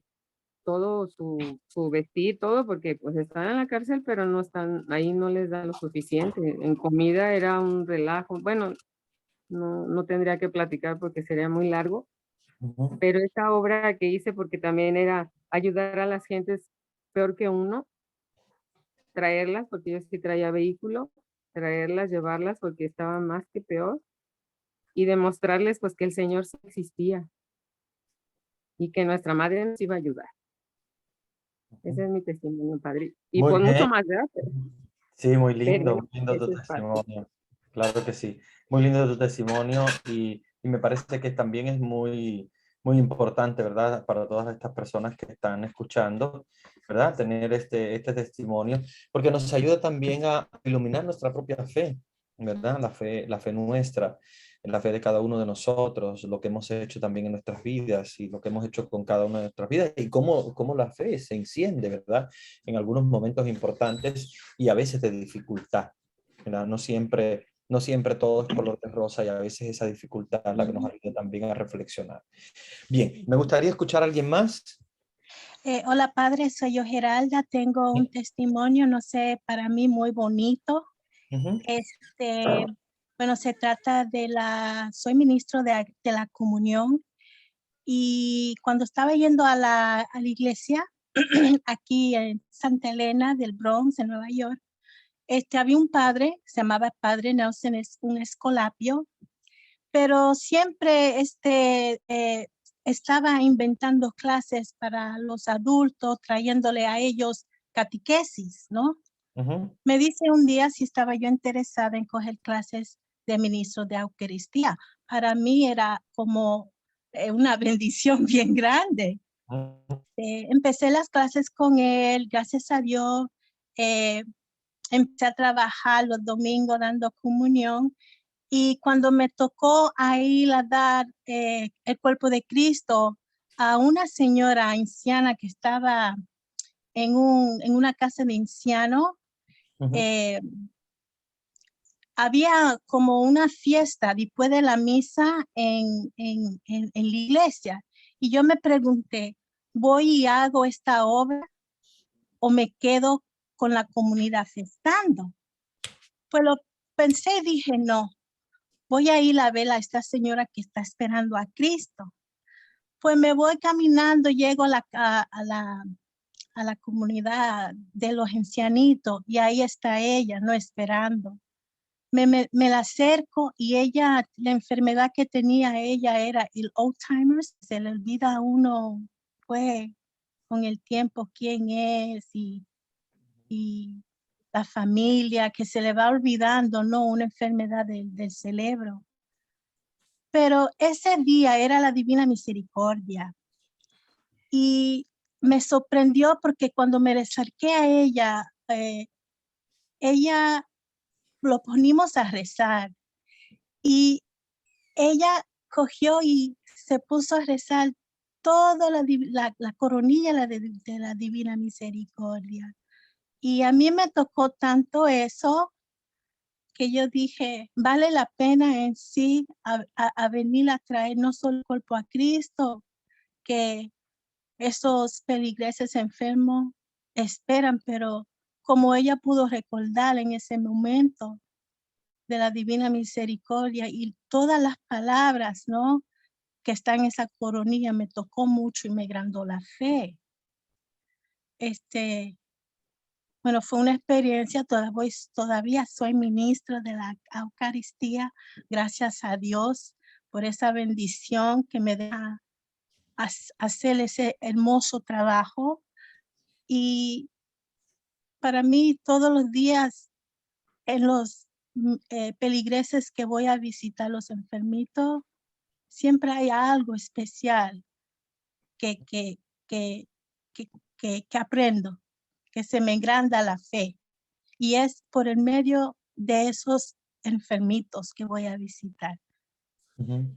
todo su vestir, todo, porque pues están en la cárcel, pero no están, ahí no les da lo suficiente. En comida era un relajo. Bueno, no tendría que platicar porque sería muy largo, pero esta obra que hice, porque también era ayudar a las gentes peor que uno, traerlas, porque yo sí traía vehículo, traerlas, llevarlas, porque estaban más que peor, y demostrarles pues que el Señor sí existía y que nuestra madre nos iba a ayudar. Ese es mi testimonio, padre. Y Muy pues bien. mucho más, ¿verdad? Sí, muy Pero lindo tu eso es parte. testimonio. Claro que sí. Muy lindo tu testimonio y me parece que también es muy, muy importante, ¿verdad? Para todas estas personas que están escuchando, ¿verdad? Tener este testimonio, porque nos ayuda también a iluminar nuestra propia fe, ¿verdad? La fe nuestra, la fe de cada uno de nosotros, lo que hemos hecho también en nuestras vidas y lo que hemos hecho con cada una de nuestras vidas y cómo la fe se enciende, ¿verdad? En algunos momentos importantes y a veces de dificultad, ¿verdad? No siempre todo es color de rosa y a veces esa dificultad es la que nos ayuda también a reflexionar. Bien, me gustaría escuchar a alguien más. Hola, padre, soy yo, Geralda. Tengo un testimonio, no sé, para mí muy bonito. Bueno, se trata soy ministro de la comunión y cuando estaba yendo a la iglesia aquí en Santa Elena del Bronx, en Nueva York, había un padre, se llamaba Padre Nelson, es un escolapio, pero siempre estaba inventando clases para los adultos, trayéndole a ellos catequesis, ¿no? Me dice un día si estaba yo interesada en coger clases de ministro de Eucaristía. Para mí era como una bendición bien grande. Empecé las clases con él, gracias a Dios. Empecé a trabajar los domingos dando comunión. Y cuando me tocó a ir a dar el cuerpo de Cristo a una señora anciana que estaba en una casa de ancianos, había como una fiesta después de la misa en la iglesia. Y yo me pregunté, ¿voy y hago esta obra o me quedo con la comunidad estando? Pues lo pensé y dije, no, voy a ir a ver a esta señora que está esperando a Cristo. Pues me voy caminando, llego a la comunidad de los ancianitos y ahí está ella, no esperando. Me la acerco y ella, la enfermedad que tenía ella era el Alzheimer's. Se le olvida a uno, pues, con el tiempo quién es y la familia, que se le va olvidando, ¿no? Una enfermedad del cerebro. Pero ese día era la Divina Misericordia. Y me sorprendió porque cuando me acerqué a ella, ella lo ponimos a rezar y ella cogió y se puso a rezar toda la coronilla de la Divina Misericordia. Y a mí me tocó tanto eso que yo dije, vale la pena en sí a venir a traer no solo el cuerpo a Cristo, que esos peligreses enfermos esperan, pero como ella pudo recordar en ese momento de la Divina Misericordia y todas las palabras, ¿no?, que están en esa coronilla, me tocó mucho y me agrandó la fe. Bueno, fue una experiencia, todavía soy ministra de la Eucaristía, gracias a Dios por esa bendición que me da hacer ese hermoso trabajo. Y para mí todos los días en los peligreses que voy a visitar los enfermitos, siempre hay algo especial que aprendo, que se me engranda la fe. Y es por el medio de esos enfermitos que voy a visitar. Eso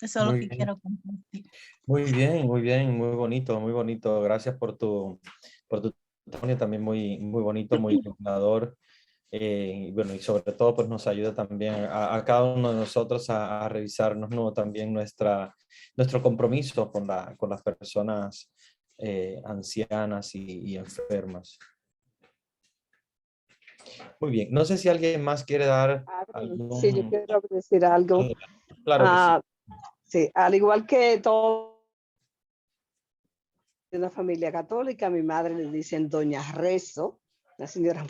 es lo que quiero compartir. Muy bien, muy bonito, muy bonito. Gracias por tu testimonio, también muy bonito, muy iluminador. Bueno, y sobre todo pues nos ayuda también a cada uno de nosotros a revisarnos, ¿no?, también nuestro compromiso con las personas ancianas y enfermas. Muy bien, no sé si alguien más quiere dar algún... Sí, yo quiero decir algo. Claro que sí, al igual que todo de una familia católica, a mi madre le dicen Doña Rezo, la señora.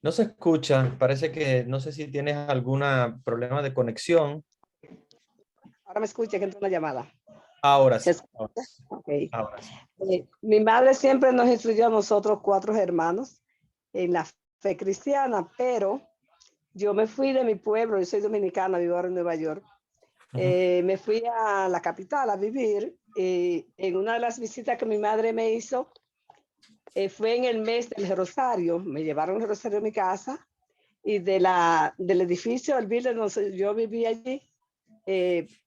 No se escucha, parece que no sé si tienes algún problema de conexión. Ahora me escucha que entra una llamada. Ahora sí. Okay. Ahora sí. Mi madre siempre nos instruyó a nosotros 4 hermanos en la fe cristiana, pero yo me fui de mi pueblo, yo soy dominicana, vivo ahora en Nueva York. Me fui a la capital a vivir. En una de las visitas que mi madre me hizo, fue en el mes del Rosario. Me llevaron el Rosario a mi casa y del edificio, el building donde yo vivía allí,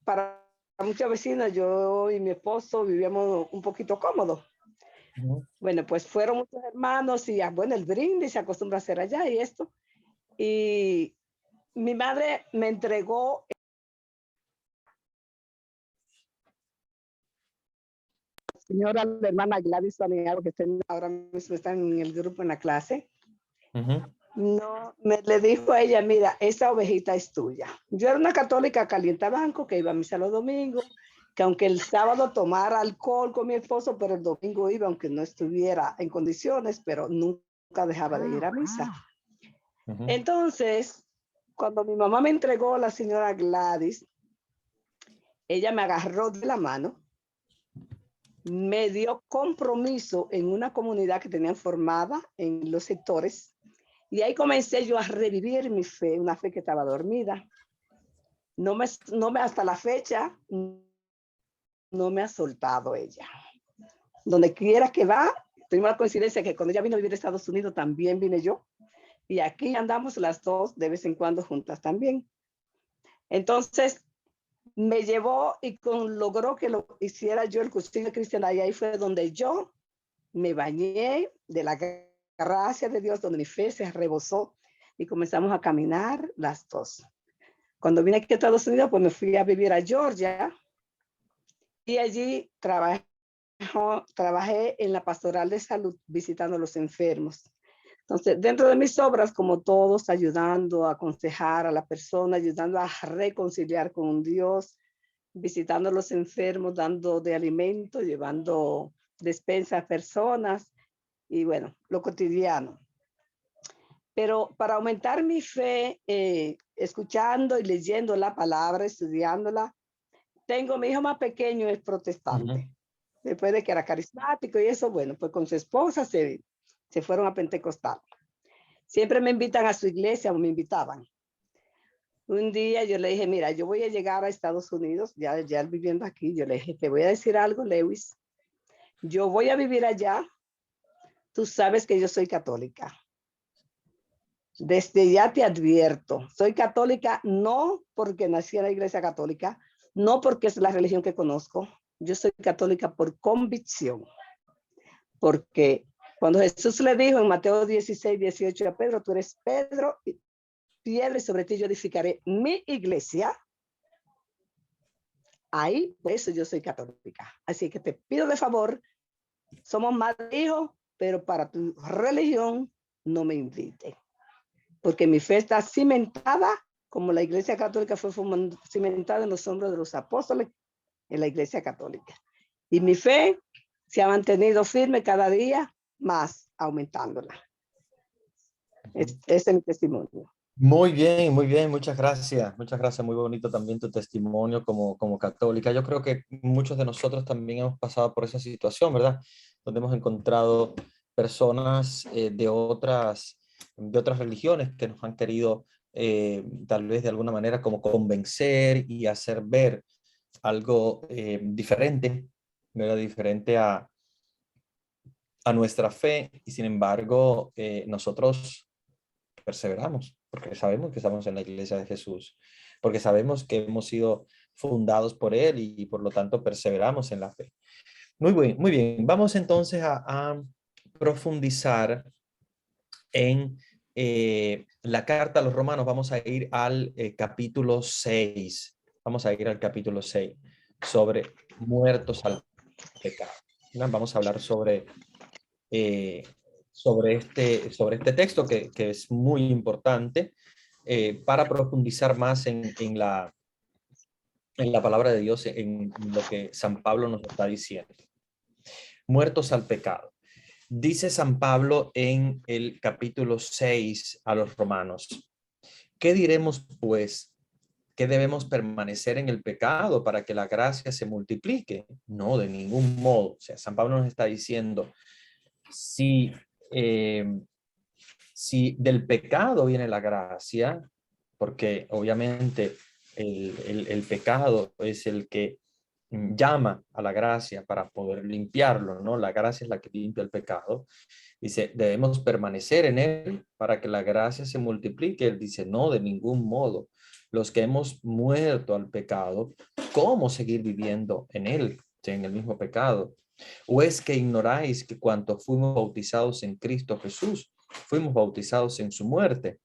para muchos vecinos, yo y mi esposo vivíamos un poquito cómodos. Bueno, pues fueron muchos hermanos y bueno, el brindis se acostumbra a hacer allá y esto. Y mi madre me entregó señora, la hermana Gladys Saneado, que ahora mismo están en el grupo en la clase. No, le dijo a ella, mira, esta ovejita es tuya. Yo era una católica calientabanco que iba a misa los domingos, que aunque el sábado tomara alcohol con mi esposo, pero el domingo iba, aunque no estuviera en condiciones, pero nunca dejaba de ir a misa. Entonces, cuando mi mamá me entregó a la señora Gladys, ella me agarró de la mano, me dio compromiso en una comunidad que tenían formada en los sectores, y ahí comencé yo a revivir mi fe, una fe que estaba dormida. No me hasta la fecha, no me ha soltado ella. Donde quiera que va, tengo la coincidencia que cuando ella vino a vivir a Estados Unidos, también vine yo. Y aquí andamos las dos de vez en cuando juntas también. Entonces, me llevó y logró que lo hiciera yo el cursillo cristiano, y ahí fue donde yo me bañé de la gracia de Dios, donde mi fe se rebosó y comenzamos a caminar las dos. Cuando vine aquí a Estados Unidos, pues me fui a vivir a Georgia y allí trabajé en la pastoral de salud visitando a los enfermos. Entonces, dentro de mis obras, como todos, ayudando a aconsejar a la persona, ayudando a reconciliar con Dios, visitando a los enfermos, dando de alimento, llevando despensa a personas y bueno, lo cotidiano. Pero para aumentar mi fe, escuchando y leyendo la palabra, estudiándola, tengo mi hijo más pequeño, es protestante. Después de que era carismático y eso, bueno, pues con su esposa se fueron a Pentecostal. Siempre me invitan a su iglesia o me invitaban. Un día yo le dije, mira, yo voy a llegar a Estados Unidos, ya viviendo aquí, yo le dije, te voy a decir algo, Lewis. Yo voy a vivir allá. Tú sabes que yo soy católica. Desde ya te advierto, soy católica no porque nací en la iglesia católica, no porque es la religión que conozco. Yo soy católica por convicción. Porque cuando Jesús le dijo en Mateo 16, 18 a Pedro, tú eres Pedro, piedra y sobre ti yo edificaré mi iglesia. Ahí, por eso yo soy católica. Así que te pido de favor, somos más hijos, pero para tu religión no me invite. Porque mi fe está cimentada, como la iglesia católica fue cimentada en los hombros de los apóstoles en la iglesia católica. Y mi fe se ha mantenido firme cada día, más aumentándola. Ese es mi testimonio. Muy bien, muchas gracias. Muchas gracias, muy bonito también tu testimonio como católica. Yo creo que muchos de nosotros también hemos pasado por esa situación, ¿verdad? Donde hemos encontrado personas de otras religiones que nos han querido tal vez de alguna manera como convencer y hacer ver algo diferente, ¿verdad? Diferente a nuestra fe, y sin embargo nosotros perseveramos, porque sabemos que estamos en la iglesia de Jesús, porque sabemos que hemos sido fundados por Él y por lo tanto perseveramos en la fe. Muy bien. Vamos entonces a profundizar en la carta a los Romanos. Vamos a ir al capítulo 6. Vamos a ir al capítulo 6 sobre muertos al pecado. Vamos a hablar sobre este texto que es muy importante para profundizar más en la palabra de Dios, en lo que San Pablo nos está diciendo. Muertos al pecado. Dice San Pablo en el capítulo 6 a los Romanos: ¿qué diremos pues? ¿Que debemos permanecer en el pecado para que la gracia se multiplique? No, de ningún modo. O sea, San Pablo nos está diciendo, si del pecado viene la gracia, porque obviamente el pecado es el que llama a la gracia para poder limpiarlo, ¿no? La gracia es la que limpia el pecado. Dice, debemos permanecer en él para que la gracia se multiplique. Él dice, no, de ningún modo. Los que hemos muerto al pecado, ¿cómo seguir viviendo en él, en el mismo pecado? ¿O es que ignoráis que cuando fuimos bautizados en Cristo Jesús, fuimos bautizados en su muerte?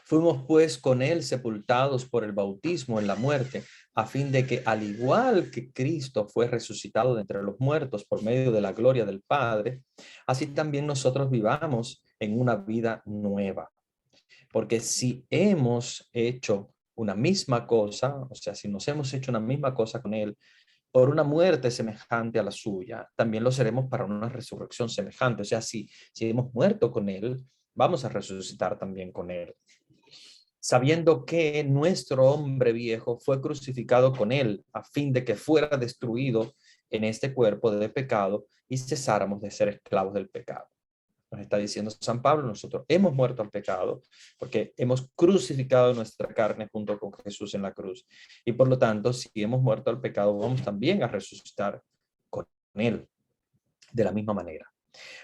Fuimos pues con él sepultados por el bautismo en la muerte, a fin de que al igual que Cristo fue resucitado de entre los muertos por medio de la gloria del Padre, así también nosotros vivamos en una vida nueva. Porque si hemos hecho una misma cosa, o sea, si nos hemos hecho una misma cosa con él, por una muerte semejante a la suya, también lo seremos para una resurrección semejante. O sea, si hemos muerto con él, vamos a resucitar también con él. Sabiendo que nuestro hombre viejo fue crucificado con él, a fin de que fuera destruido en este cuerpo de pecado y cesáramos de ser esclavos del pecado. Nos está diciendo San Pablo, nosotros hemos muerto al pecado porque hemos crucificado nuestra carne junto con Jesús en la cruz. Y por lo tanto, si hemos muerto al pecado, vamos también a resucitar con él de la misma manera.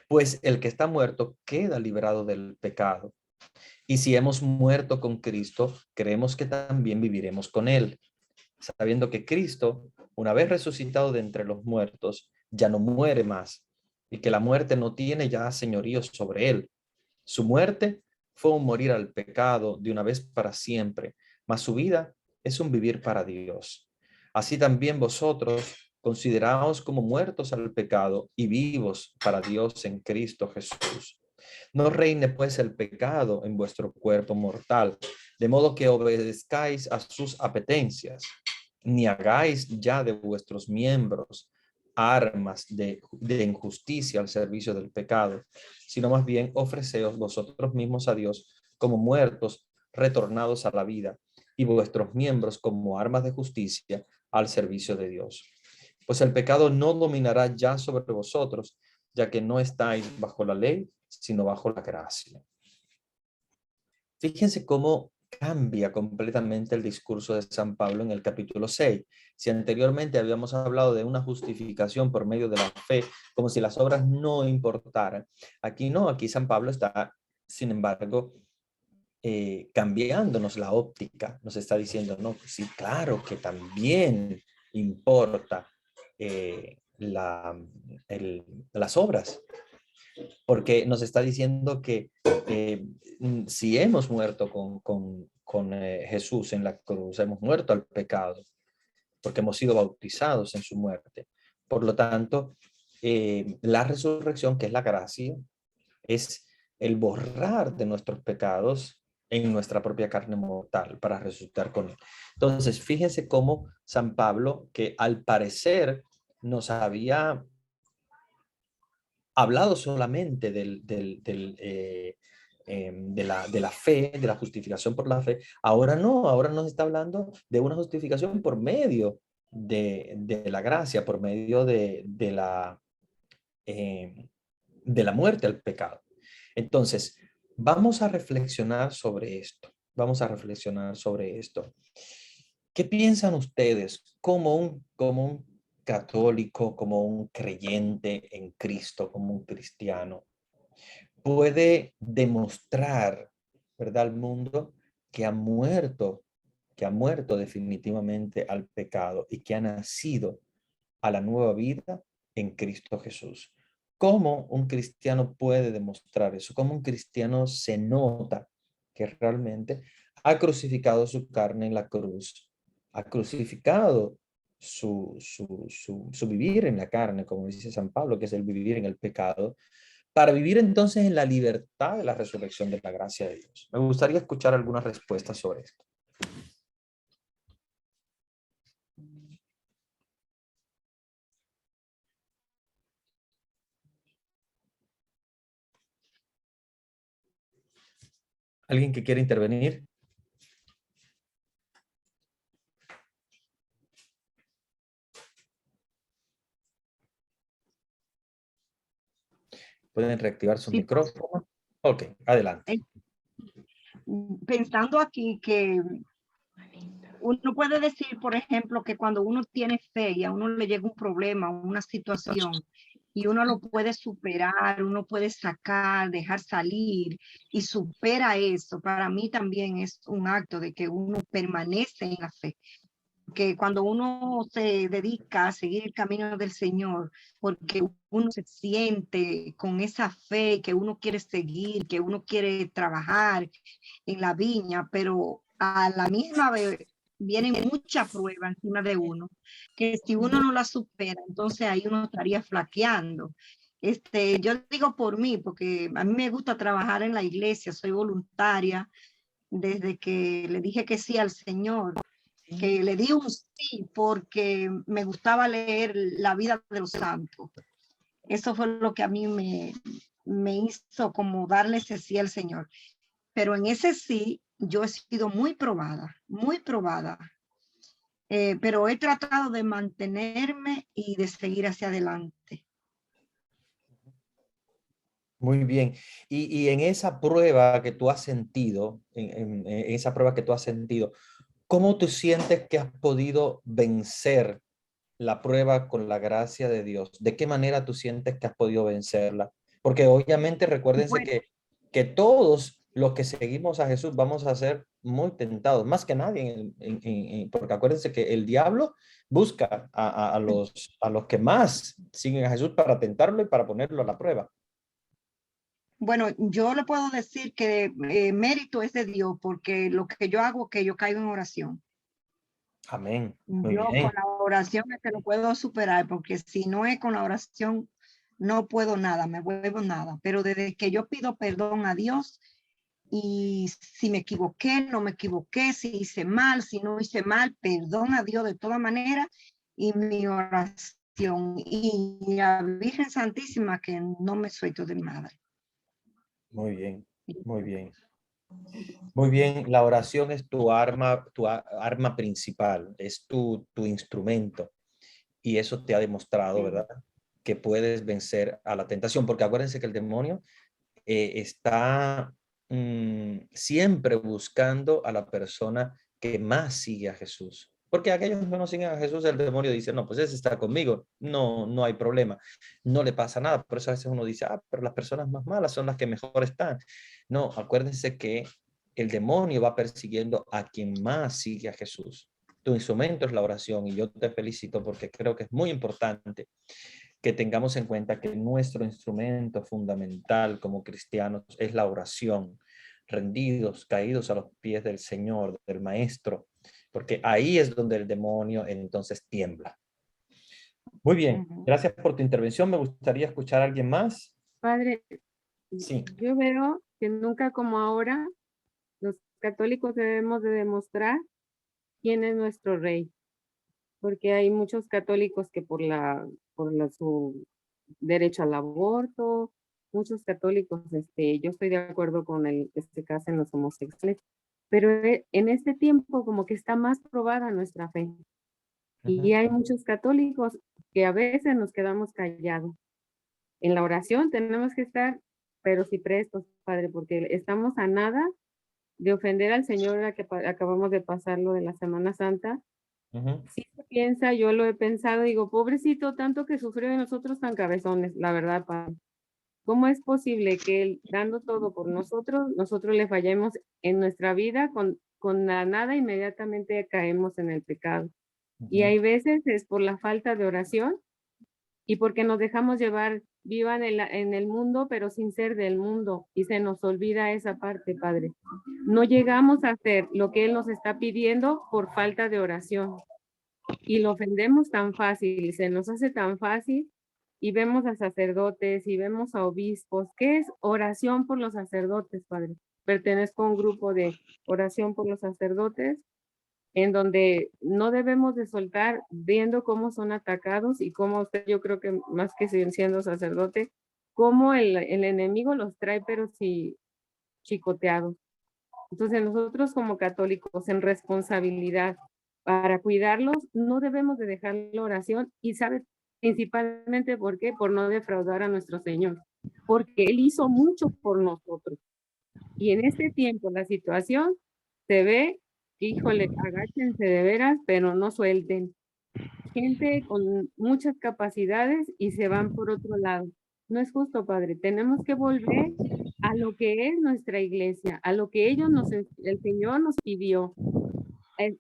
Pues el que está muerto queda librado del pecado. Y si hemos muerto con Cristo, creemos que también viviremos con él, sabiendo que Cristo, una vez resucitado de entre los muertos, ya no muere más, y que la muerte no tiene ya señorío sobre él. Su muerte fue un morir al pecado de una vez para siempre, mas su vida es un vivir para Dios. Así también vosotros consideraos como muertos al pecado y vivos para Dios en Cristo Jesús. No reine pues el pecado en vuestro cuerpo mortal, de modo que obedezcáis a sus apetencias, ni hagáis ya de vuestros miembros armas de injusticia al servicio del pecado, sino más bien ofreceos vosotros mismos a Dios como muertos retornados a la vida, y vuestros miembros como armas de justicia al servicio de Dios. Pues el pecado no dominará ya sobre vosotros, ya que no estáis bajo la ley, sino bajo la gracia. Fíjense cómo cambia completamente el discurso de San Pablo en el capítulo 6. Si anteriormente habíamos hablado de una justificación por medio de la fe, como si las obras no importaran, aquí no, aquí San Pablo está, sin embargo, cambiándonos la óptica, nos está diciendo, no, sí, claro que también importa las obras, porque nos está diciendo que si hemos muerto con Jesús en la cruz, hemos muerto al pecado, porque hemos sido bautizados en su muerte. Por lo tanto, la resurrección, que es la gracia, es el borrar de nuestros pecados en nuestra propia carne mortal para resucitar con él. Entonces, fíjense cómo San Pablo, que al parecer nos había hablado solamente de la fe, de la justificación por la fe, ahora no, ahora nos está hablando de una justificación por medio de la gracia, por medio de la muerte al pecado. Entonces, vamos a reflexionar sobre esto. Vamos a reflexionar sobre esto. ¿Qué piensan ustedes como un católico, como un creyente en Cristo, como un cristiano, puede demostrar, ¿verdad?, al mundo que ha muerto definitivamente al pecado y que ha nacido a la nueva vida en Cristo Jesús? ¿Cómo un cristiano puede demostrar eso? ¿Cómo un cristiano se nota que realmente ha crucificado su carne en la cruz? Ha crucificado su vivir en la carne, como dice San Pablo, que es el vivir en el pecado, para vivir entonces en la libertad de la resurrección de la gracia de Dios. Me gustaría escuchar algunas respuestas sobre esto. ¿Alguien que quiera intervenir? Pueden reactivar su micrófono. Ok, adelante. Pensando aquí que uno puede decir, por ejemplo, que cuando uno tiene fe y a uno le llega un problema, una situación, y uno lo puede superar, uno puede sacar, dejar salir y supera eso, para mí también es un acto de que uno permanece en la fe. Que cuando uno se dedica a seguir el camino del Señor, porque uno se siente con esa fe que uno quiere seguir, que uno quiere trabajar en la viña, pero a la misma vez vienen muchas pruebas encima de uno, que si uno no la supera, entonces ahí uno estaría flaqueando. Yo digo por mí, porque a mí me gusta trabajar en la iglesia, soy voluntaria desde que le dije que sí al Señor, que le di un sí porque me gustaba leer la vida de los santos. Eso fue lo que a mí me hizo como darle ese sí al Señor. Pero en ese sí, yo he sido muy probada, pero he tratado de mantenerme y de seguir hacia adelante. Muy bien. Y en esa prueba que tú has sentido, en esa prueba que tú has sentido, ¿cómo tú sientes que has podido vencer la prueba con la gracia de Dios? ¿De qué manera tú sientes que has podido vencerla? Porque obviamente recuérdense que todos los que seguimos a Jesús vamos a ser muy tentados, más que nadie, porque acuérdense que el diablo busca a los que más siguen a Jesús para tentarlo y para ponerlo a la prueba. Bueno, yo le puedo decir que mérito es de Dios, porque lo que yo hago es que yo caigo en oración. Amén. Muy Yo bien. con la oración es que lo puedo superar, porque si no es con la oración, no puedo nada, me vuelvo nada. Pero desde que yo pido perdón a Dios, y si me equivoqué, no me equivoqué, si hice mal, si no hice mal, perdón a Dios de todas maneras, y mi oración, y a Virgen Santísima que no me suelto de madre. Muy bien. Muy bien. Muy bien, la oración es tu arma principal, es tu instrumento. Y eso te ha demostrado, ¿verdad? Que puedes vencer a la tentación, porque acuérdense que el demonio está siempre buscando a la persona que más sigue a Jesús. Porque aquellos que no siguen a Jesús, el demonio dice, no, pues ese está conmigo, no hay problema, no le pasa nada. Por eso a veces uno dice, pero las personas más malas son las que mejor están. No, acuérdense que el demonio va persiguiendo a quien más sigue a Jesús. Tu instrumento es la oración y yo te felicito porque creo que es muy importante que tengamos en cuenta que nuestro instrumento fundamental como cristianos es la oración, rendidos, caídos a los pies del Señor, del Maestro, porque ahí es donde el demonio entonces tiembla. Muy bien, gracias por tu intervención. Me gustaría escuchar a alguien más. Padre, sí. Yo veo que nunca como ahora los católicos debemos de demostrar quién es nuestro rey, porque hay muchos católicos que por su derecho al aborto, muchos católicos, yo estoy de acuerdo con el que se casen los homosexuales, pero en este tiempo como que está más probada nuestra fe. Y hay muchos católicos que a veces nos quedamos callados. En la oración tenemos que estar, pero sí prestos, Padre, porque estamos a nada de ofender al Señor, a que acabamos de pasar lo de la Semana Santa. Sí se piensa, yo lo he pensado, digo, pobrecito, tanto que sufrió de nosotros tan cabezones, la verdad, Padre. ¿Cómo es posible que Él, dando todo por nosotros le fallemos en nuestra vida con la nada, inmediatamente caemos en el pecado? Y hay veces es por la falta de oración y porque nos dejamos llevar, vivan en el mundo, pero sin ser del mundo, y se nos olvida esa parte, Padre. No llegamos a hacer lo que Él nos está pidiendo por falta de oración. Y lo ofendemos tan fácil, se nos hace tan fácil, y vemos a sacerdotes y vemos a obispos. ¿Qué es oración por los sacerdotes, Padre? Pertenezco a un grupo de oración por los sacerdotes, en donde no debemos de soltar viendo cómo son atacados y cómo usted, yo creo que más que siendo sacerdote, cómo el enemigo los trae, pero sí chicoteados. Entonces nosotros como católicos en responsabilidad para cuidarlos, no debemos de dejar la oración, y sabe principalmente por qué, por no defraudar a nuestro Señor, porque Él hizo mucho por nosotros. Y en este tiempo la situación se ve, híjole, agáchense de veras, pero no suelten. Gente con muchas capacidades y se van por otro lado. No es justo, Padre. Tenemos que volver a lo que es nuestra iglesia, a lo que el Señor nos pidió.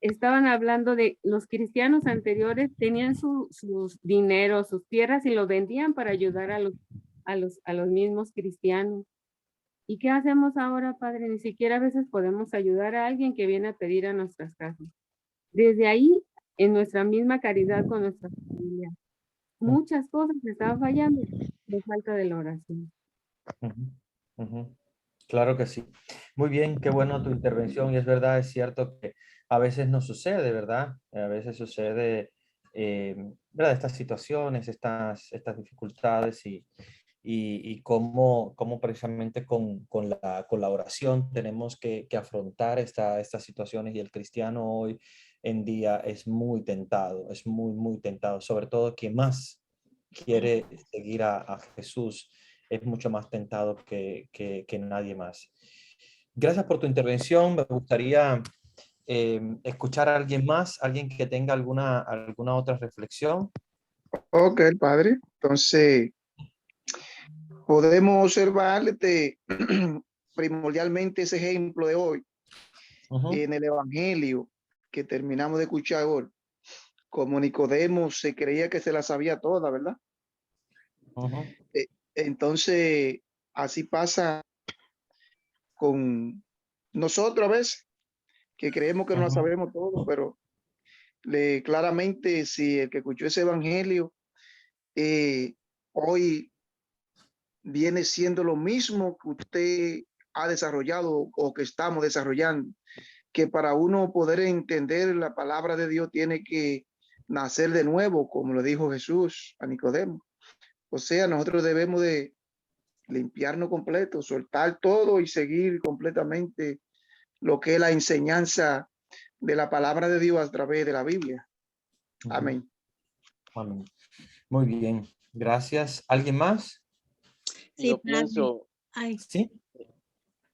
Estaban hablando de los cristianos anteriores, tenían sus dineros, sus tierras, y los vendían para ayudar a los mismos cristianos. ¿Y qué hacemos ahora, Padre? Ni siquiera a veces podemos ayudar a alguien que viene a pedir a nuestras casas. Desde ahí, en nuestra misma caridad con nuestra familia, muchas cosas estaban fallando de falta de la oración. Claro que sí. Muy bien, qué bueno tu intervención. Y es verdad, es cierto que a veces no sucede, ¿verdad? A veces sucede, ¿verdad? Estas situaciones, estas dificultades y cómo precisamente con la oración tenemos que afrontar estas situaciones. Y el cristiano hoy en día es muy tentado, es muy tentado, sobre todo quien más quiere seguir a Jesús es mucho más tentado que nadie más. Gracias por tu intervención. Me gustaría escuchar a alguien más, alguien que tenga alguna otra reflexión. Ok, padre. Entonces, podemos observar primordialmente ese ejemplo de hoy en el Evangelio que terminamos de escuchar hoy. Como Nicodemo se creía que se la sabía toda, ¿verdad? Entonces, así pasa con nosotros a veces, que creemos que no lo sabemos todo, pero claramente si el que escuchó ese evangelio hoy viene siendo lo mismo que usted ha desarrollado o que estamos desarrollando, que para uno poder entender la palabra de Dios tiene que nacer de nuevo, como lo dijo Jesús a Nicodemo. O sea, nosotros debemos de limpiarnos completo, soltar todo y seguir completamente lo que es la enseñanza de la palabra de Dios a través de la Biblia. Amén. Amén. Muy bien, gracias. ¿Alguien más? Sí, Yo padre. pienso Ay, Sí.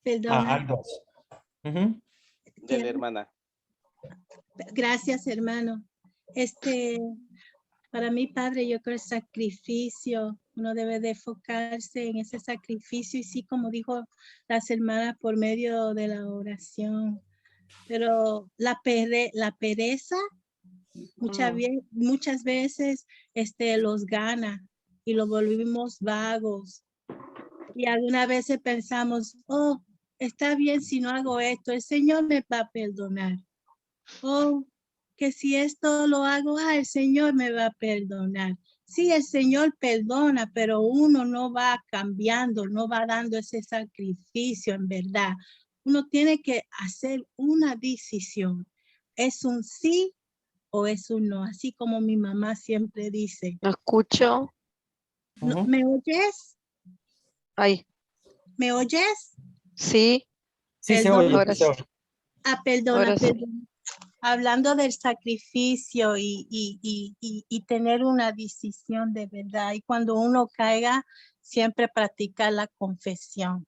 perdón. Hay dos. de la hermana. Gracias, hermano. Para mí, padre, yo creo el sacrificio, uno debe de enfocarse en ese sacrificio y sí, como dijo las hermanas, por medio de la oración. Pero la pereza muchas veces los gana y lo volvimos vagos. Y algunas veces pensamos, oh, está bien si no hago esto, el Señor me va a perdonar. Oh, que si esto lo hago, el Señor me va a perdonar. Sí, el Señor perdona, pero uno no va cambiando, no va dando ese sacrificio en verdad. Uno tiene que hacer una decisión. ¿Es un sí o es un no? Así como mi mamá siempre dice. ¿No escucho? ¿Me oyes? Ay, ¿Me oyes? sí. Sí, se oye. Ahora sí. Perdona, Ahora sí. perdona. Hablando del sacrificio y tener una decisión de verdad. Y cuando uno caiga, siempre practicar la confesión.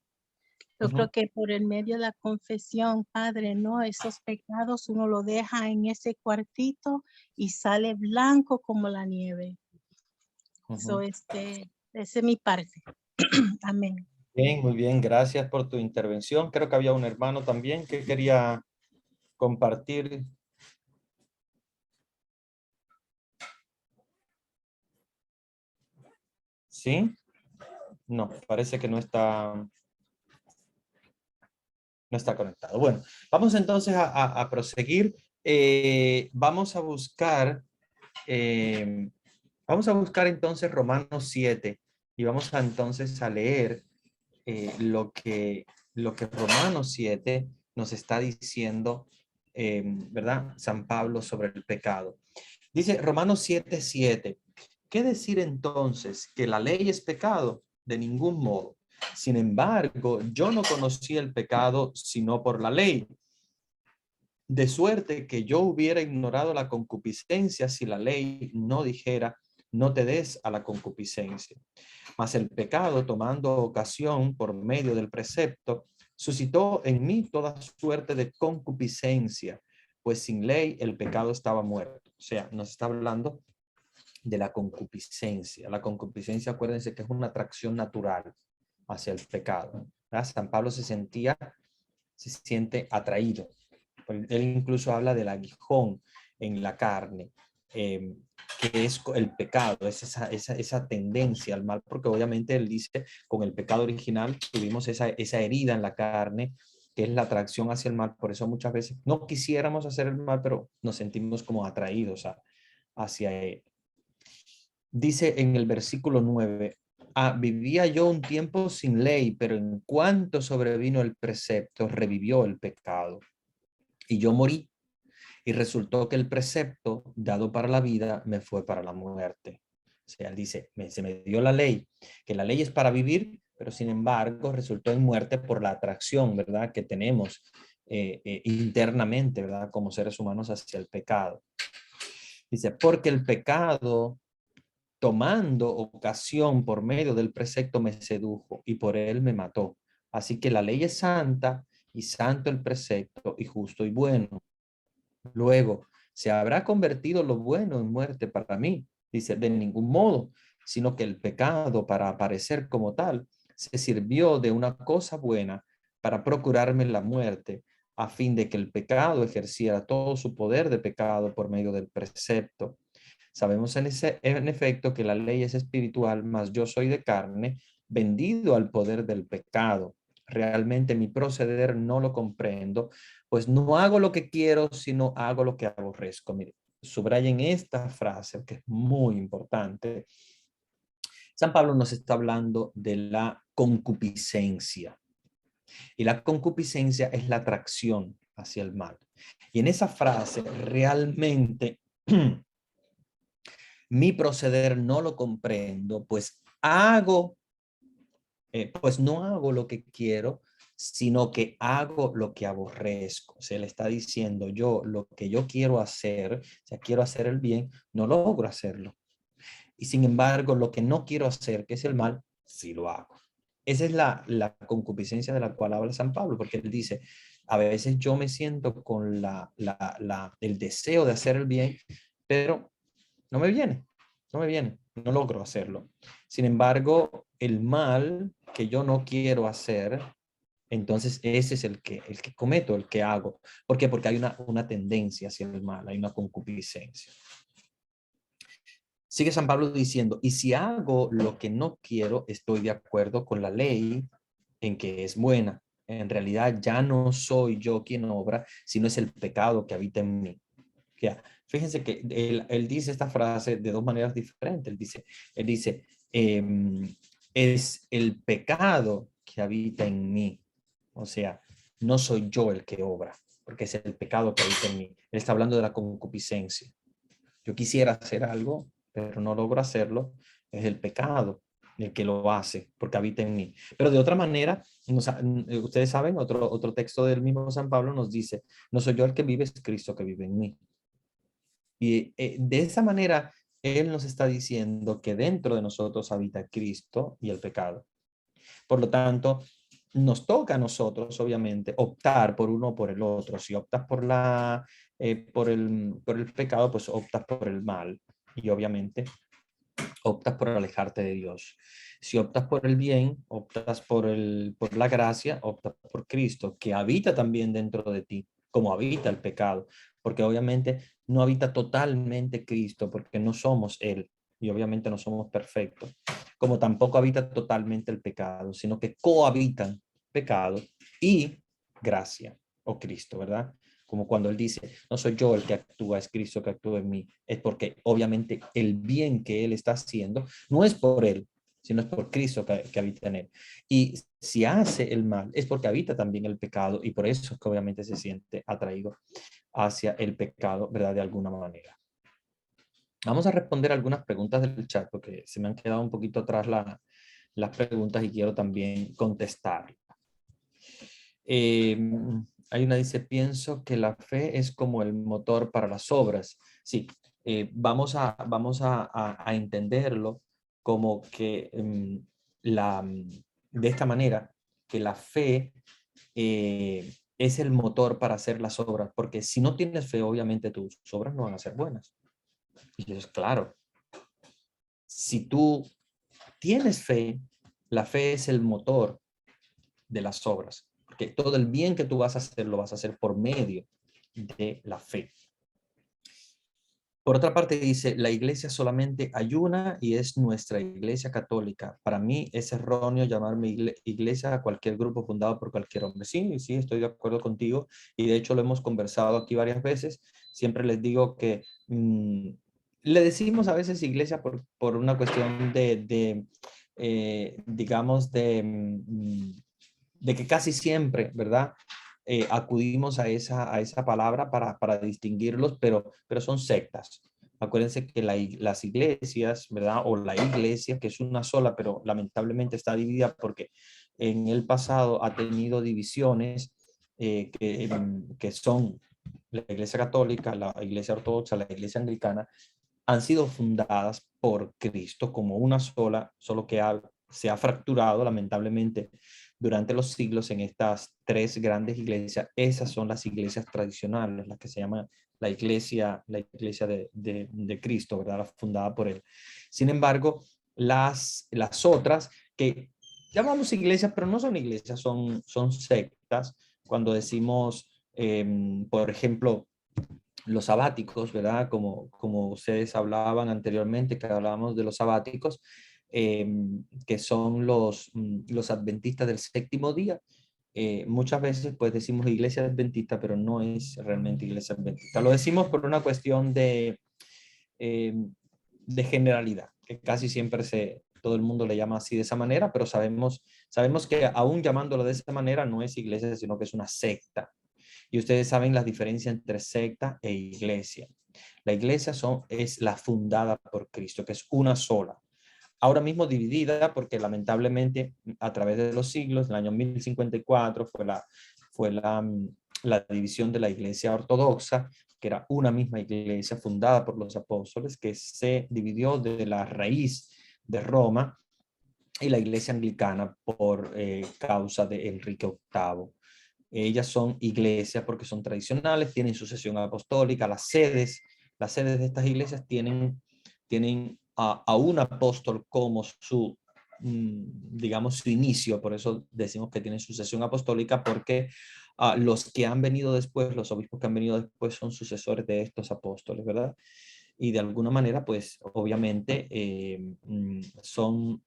Yo creo que por el medio de la confesión, Padre, ¿no? Esos pecados uno lo deja en ese cuartito y sale blanco como la nieve. So, esa es mi parte. Amén. Bien, muy bien. Gracias por tu intervención. Creo que había un hermano también que quería compartir. ¿Sí? No, parece que no está conectado. Bueno, vamos entonces a proseguir. Vamos a buscar entonces Romanos 7 y vamos entonces a leer lo que Romanos 7 nos está diciendo, ¿verdad? San Pablo sobre el pecado. Dice Romanos 7:7. ¿Qué decir entonces? ¿Que la ley es pecado? De ningún modo. Sin embargo, yo no conocí el pecado sino por la ley. De suerte que yo hubiera ignorado la concupiscencia si la ley no dijera, no te des a la concupiscencia. Mas el pecado, tomando ocasión por medio del precepto, suscitó en mí toda suerte de concupiscencia, pues sin ley el pecado estaba muerto. O sea, nos está hablando de la concupiscencia. La concupiscencia, acuérdense que es una atracción natural hacia el pecado. ¿Verdad? San Pablo se siente atraído. Él incluso habla del aguijón en la carne, que es el pecado, es esa tendencia al mal, porque obviamente él dice, con el pecado original tuvimos esa herida en la carne, que es la atracción hacia el mal. Por eso muchas veces no quisiéramos hacer el mal, pero nos sentimos como atraídos hacia él. Dice en el versículo 9, vivía yo un tiempo sin ley, pero en cuanto sobrevino el precepto, revivió el pecado. Y yo morí. Y resultó que el precepto dado para la vida me fue para la muerte. O sea, él dice, se me dio la ley, que la ley es para vivir, pero sin embargo resultó en muerte por la atracción, ¿verdad? Que tenemos internamente, ¿verdad? Como seres humanos hacia el pecado. Dice, porque el pecado, tomando ocasión por medio del precepto, me sedujo y por él me mató. Así que la ley es santa y santo el precepto y justo y bueno. Luego, ¿se habrá convertido lo bueno en muerte para mí? Dice, de ningún modo, sino que el pecado, para aparecer como tal, se sirvió de una cosa buena para procurarme la muerte, a fin de que el pecado ejerciera todo su poder de pecado por medio del precepto. Sabemos en efecto que la ley es espiritual, mas yo soy de carne, vendido al poder del pecado. Realmente mi proceder no lo comprendo, pues no hago lo que quiero, sino hago lo que aborrezco. Mire, subrayen esta frase que es muy importante. San Pablo nos está hablando de la concupiscencia. Y la concupiscencia es la atracción hacia el mal. Y en esa frase realmente mi proceder no lo comprendo, pues pues no hago lo que quiero, sino que hago lo que aborrezco. Se le está diciendo yo lo que yo quiero hacer, o sea, quiero hacer el bien, no logro hacerlo. Y sin embargo, lo que no quiero hacer, que es el mal, sí lo hago. Esa es la concupiscencia de la cual habla San Pablo, porque él dice, a veces yo me siento con el deseo de hacer el bien, pero no me viene, no logro hacerlo. Sin embargo, el mal que yo no quiero hacer, entonces ese es el que cometo, el que hago. ¿Por qué? Porque hay una tendencia hacia el mal, hay una concupiscencia. Sigue San Pablo diciendo, y si hago lo que no quiero, estoy de acuerdo con la ley en que es buena. En realidad ya no soy yo quien obra, sino es el pecado que habita en mí. Ya, fíjense que él dice esta frase de dos maneras diferentes. Él dice es el pecado que habita en mí. O sea, no soy yo el que obra, porque es el pecado que habita en mí. Él está hablando de la concupiscencia. Yo quisiera hacer algo, pero no logro hacerlo. Es el pecado el que lo hace, porque habita en mí. Pero de otra manera, ustedes saben, otro texto del mismo San Pablo nos dice, no soy yo el que vive, es Cristo que vive en mí. Y de esa manera, él nos está diciendo que dentro de nosotros habita Cristo y el pecado. Por lo tanto, nos toca a nosotros, obviamente, optar por uno o por el otro. Si optas por el pecado, pues optas por el mal. Y obviamente, optas por alejarte de Dios. Si optas por el bien, optas por la gracia, optas por Cristo, que habita también dentro de ti, como habita el pecado. Porque obviamente no habita totalmente Cristo, porque no somos Él. Y obviamente no somos perfectos. Como tampoco habita totalmente el pecado, sino que cohabitan pecado y gracia, o Cristo, ¿verdad? Como cuando él dice, no soy yo el que actúa, es Cristo que actúa en mí. Es porque obviamente el bien que él está haciendo no es por él, sino es por Cristo que habita en él. Y si hace el mal, es porque habita también el pecado y por eso es que obviamente se siente atraído hacia el pecado, ¿verdad? De alguna manera. Vamos a responder algunas preguntas del chat porque se me han quedado un poquito atrás las preguntas y quiero también contestar. Hay una dice, pienso que la fe es como el motor para las obras. Sí, vamos a entenderlo como que de esta manera, que la fe es el motor para hacer las obras, porque si no tienes fe, obviamente tus obras no van a ser buenas. Y eso es claro. Si tú tienes fe, la fe es el motor de las obras. Porque todo el bien que tú vas a hacer, lo vas a hacer por medio de la fe. Por otra parte dice, la iglesia solamente hay una y es nuestra iglesia católica. Para mí es erróneo llamarme iglesia a cualquier grupo fundado por cualquier hombre. Sí, estoy de acuerdo contigo y de hecho lo hemos conversado aquí varias veces. Siempre les digo que le decimos a veces iglesia por una cuestión digamos, de que casi siempre, ¿verdad? Acudimos a esa palabra para distinguirlos, pero son sectas. Acuérdense que las iglesias, ¿verdad? O la iglesia, que es una sola, pero lamentablemente está dividida porque en el pasado ha tenido divisiones que son la iglesia católica, la iglesia ortodoxa, la iglesia anglicana, han sido fundadas por Cristo como una sola, solo que se ha fracturado lamentablemente durante los siglos en estas tres grandes iglesias. Esas son las iglesias tradicionales, las que se llaman la iglesia de Cristo, ¿verdad? La fundada por él. Sin embargo, las otras que llamamos iglesias, pero no son iglesias, son sectas. Cuando decimos, por ejemplo, los sabáticos, ¿verdad? Como ustedes hablaban anteriormente, que hablábamos de los sabáticos, que son los adventistas del séptimo día. Muchas veces pues decimos iglesia adventista, pero no es realmente iglesia adventista. Lo decimos por una cuestión de generalidad, que casi siempre todo el mundo le llama así de esa manera, pero sabemos que aún llamándolo de esa manera no es iglesia, sino que es una secta. Y ustedes saben la diferencia entre secta e iglesia. La iglesia es la fundada por Cristo, que es una sola. Ahora mismo dividida porque lamentablemente a través de los siglos, en el año 1054 fue la división de la iglesia ortodoxa, que era una misma iglesia fundada por los apóstoles, que se dividió de la raíz de Roma, y la iglesia anglicana por causa de Enrique VIII. Ellas son iglesias porque son tradicionales, tienen sucesión apostólica, las sedes de estas iglesias tienen a un apóstol como su, digamos, su inicio. Por eso decimos que tienen sucesión apostólica, porque los que han venido después, los obispos que han venido después, son sucesores de estos apóstoles, ¿verdad? Y de alguna manera, pues, obviamente, son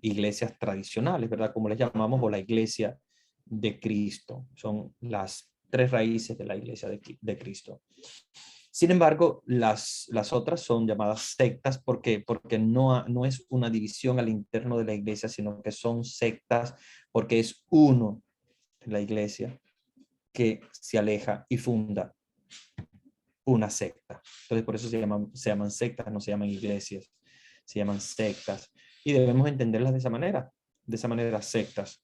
iglesias tradicionales, ¿verdad? Como les llamamos, o la iglesia de Cristo. Son las tres raíces de la iglesia de Cristo. Sin embargo, las otras son llamadas sectas porque no es una división al interno de la iglesia, sino que son sectas porque es uno en la iglesia que se aleja y funda una secta. Entonces, por eso se llaman sectas, no se llaman iglesias, se llaman sectas. Y debemos entenderlas de esa manera, sectas.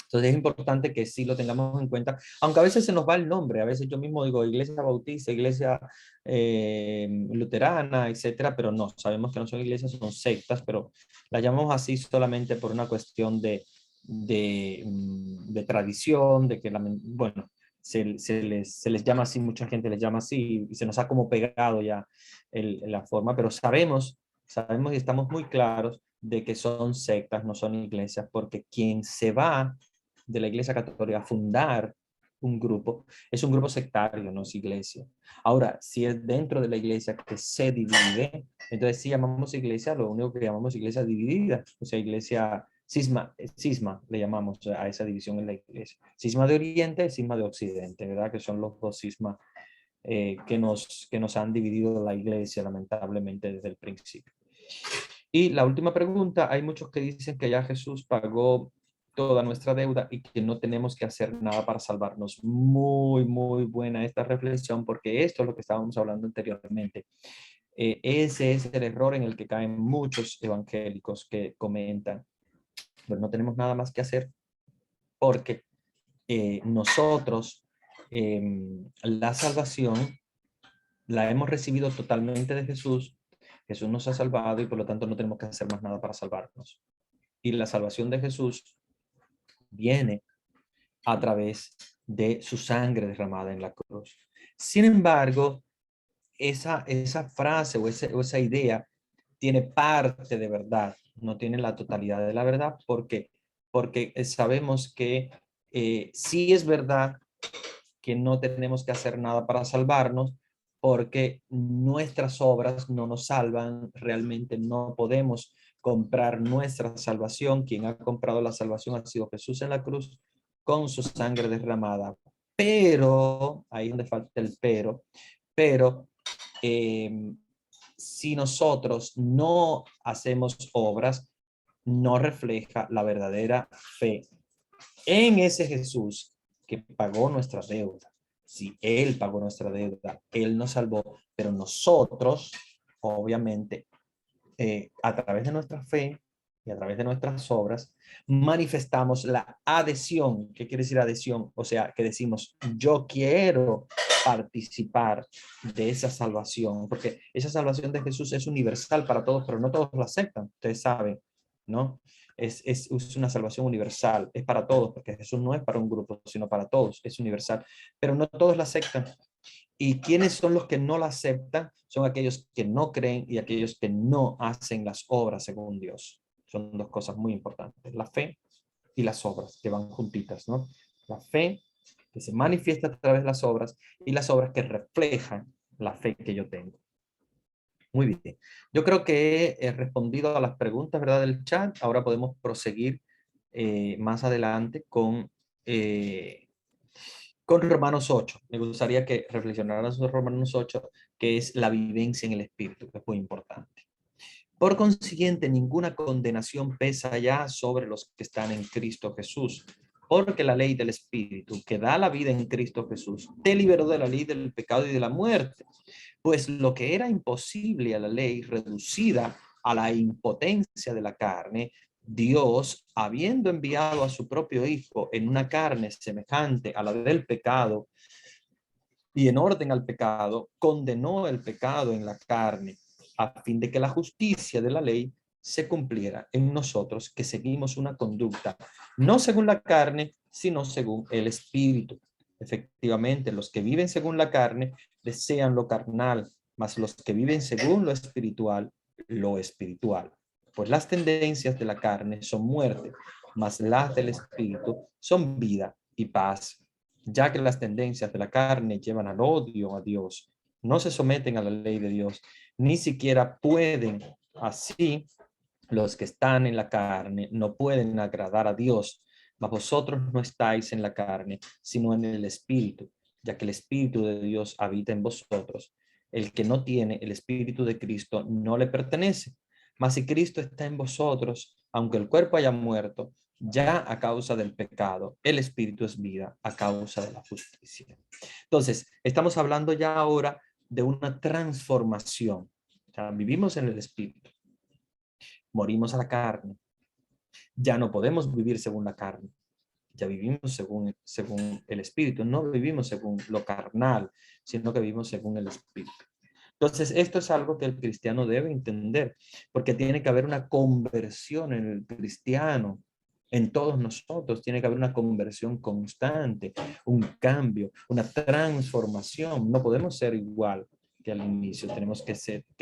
Entonces es importante que sí lo tengamos en cuenta, aunque a veces se nos va el nombre, a veces yo mismo digo iglesia bautista, iglesia luterana, etcétera, pero no, sabemos que no son iglesias, son sectas, pero las llamamos así solamente por una cuestión de tradición, de que, bueno, se les llama así, mucha gente les llama así, y se nos ha como pegado ya la forma, pero sabemos y estamos muy claros de que son sectas, no son iglesias, porque quien se va de la Iglesia Católica a fundar un grupo, es un grupo sectario, no es iglesia. Ahora, si es dentro de la iglesia que se divide, entonces sí llamamos iglesia, lo único que llamamos iglesia dividida, o sea, iglesia cisma le llamamos a esa división en la iglesia. Cisma de Oriente, cisma de Occidente, ¿verdad? Que son los dos cismas que nos han dividido la iglesia, lamentablemente, desde el principio. Y la última pregunta, hay muchos que dicen que ya Jesús pagó toda nuestra deuda y que no tenemos que hacer nada para salvarnos. Muy, muy buena esta reflexión, porque esto es lo que estábamos hablando anteriormente. Ese es el error en el que caen muchos evangélicos que comentan, pero no tenemos nada más que hacer porque nosotros la salvación la hemos recibido totalmente de Jesús. Jesús nos ha salvado y por lo tanto no tenemos que hacer más nada para salvarnos. Y la salvación de Jesús viene a través de su sangre derramada en la cruz. Sin embargo, esa frase o esa idea tiene parte de verdad, no tiene la totalidad de la verdad, porque sabemos que sí es verdad que no tenemos que hacer nada para salvarnos, porque nuestras obras no nos salvan, realmente no podemos comprar nuestra salvación. Quien ha comprado la salvación ha sido Jesús en la cruz con su sangre derramada. Pero, ahí es donde falta el pero si nosotros no hacemos obras, no refleja la verdadera fe en ese Jesús que pagó nuestra deuda. Si Él pagó nuestra deuda, Él nos salvó, pero nosotros, obviamente, a través de nuestra fe y a través de nuestras obras, manifestamos la adhesión. ¿Qué quiere decir adhesión? O sea, que decimos, yo quiero participar de esa salvación, porque esa salvación de Jesús es universal para todos, pero no todos la aceptan, ustedes saben, ¿no? Es una salvación universal, es para todos, porque Jesús no es para un grupo, sino para todos, es universal, pero no todos la aceptan. ¿Y quiénes son los que no la aceptan? Son aquellos que no creen y aquellos que no hacen las obras según Dios. Son dos cosas muy importantes, la fe y las obras, que van juntitas, ¿no? La fe que se manifiesta a través de las obras y las obras que reflejan la fe que yo tengo. Muy bien. Yo creo que he respondido a las preguntas, ¿verdad?, del chat. Ahora podemos proseguir más adelante con Romanos 8. Me gustaría que reflexionaran sobre Romanos 8, que es la vivencia en el Espíritu, que es muy importante. Por consiguiente, ninguna condenación pesa ya sobre los que están en Cristo Jesús, porque la ley del Espíritu, que da la vida en Cristo Jesús, te liberó de la ley del pecado y de la muerte. Pues lo que era imposible a la ley, reducida a la impotencia de la carne, Dios, habiendo enviado a su propio Hijo en una carne semejante a la del pecado y en orden al pecado, condenó el pecado en la carne, a fin de que la justicia de la ley se cumpliera en nosotros, que seguimos una conducta no según la carne, sino según el Espíritu. Efectivamente, los que viven según la carne desean lo carnal, mas los que viven según lo espiritual, lo espiritual. Pues las tendencias de la carne son muerte, mas las del Espíritu son vida y paz. Ya que las tendencias de la carne llevan al odio a Dios, no se someten a la ley de Dios, ni siquiera pueden. Así, los que están en la carne no pueden agradar a Dios, mas vosotros no estáis en la carne, sino en el Espíritu, ya que el Espíritu de Dios habita en vosotros. El que no tiene el Espíritu de Cristo no le pertenece. Mas si Cristo está en vosotros, aunque el cuerpo haya muerto, ya a causa del pecado, el Espíritu es vida a causa de la justicia. Entonces, estamos hablando ya ahora de una transformación. O sea, vivimos en el Espíritu, morimos a la carne, ya no podemos vivir según la carne, ya vivimos según el Espíritu, no vivimos según lo carnal, sino que vivimos según el Espíritu. Entonces, esto es algo que el cristiano debe entender, porque tiene que haber una conversión en el cristiano, en todos nosotros, tiene que haber una conversión constante, un cambio, una transformación. No podemos ser igual que al inicio, tenemos que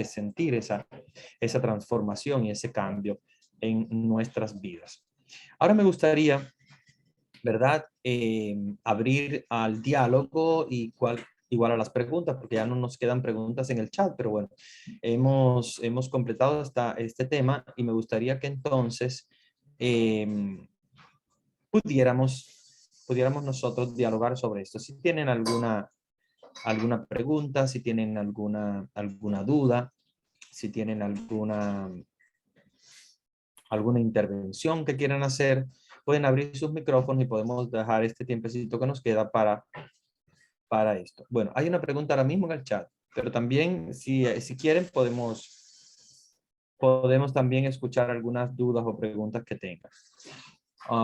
sentir esa transformación y ese cambio en nuestras vidas. Ahora me gustaría, ¿verdad?, abrir al diálogo y igual a las preguntas, porque ya no nos quedan preguntas en el chat, pero bueno, hemos completado hasta este tema y me gustaría que entonces pudiéramos nosotros dialogar sobre esto. Si tienen alguna pregunta, si tienen alguna duda, si tienen alguna intervención que quieran hacer, pueden abrir sus micrófonos y podemos dejar este tiempecito que nos queda para esto. Bueno, hay una pregunta ahora mismo en el chat, pero también si quieren podemos también escuchar algunas dudas o preguntas que tengan.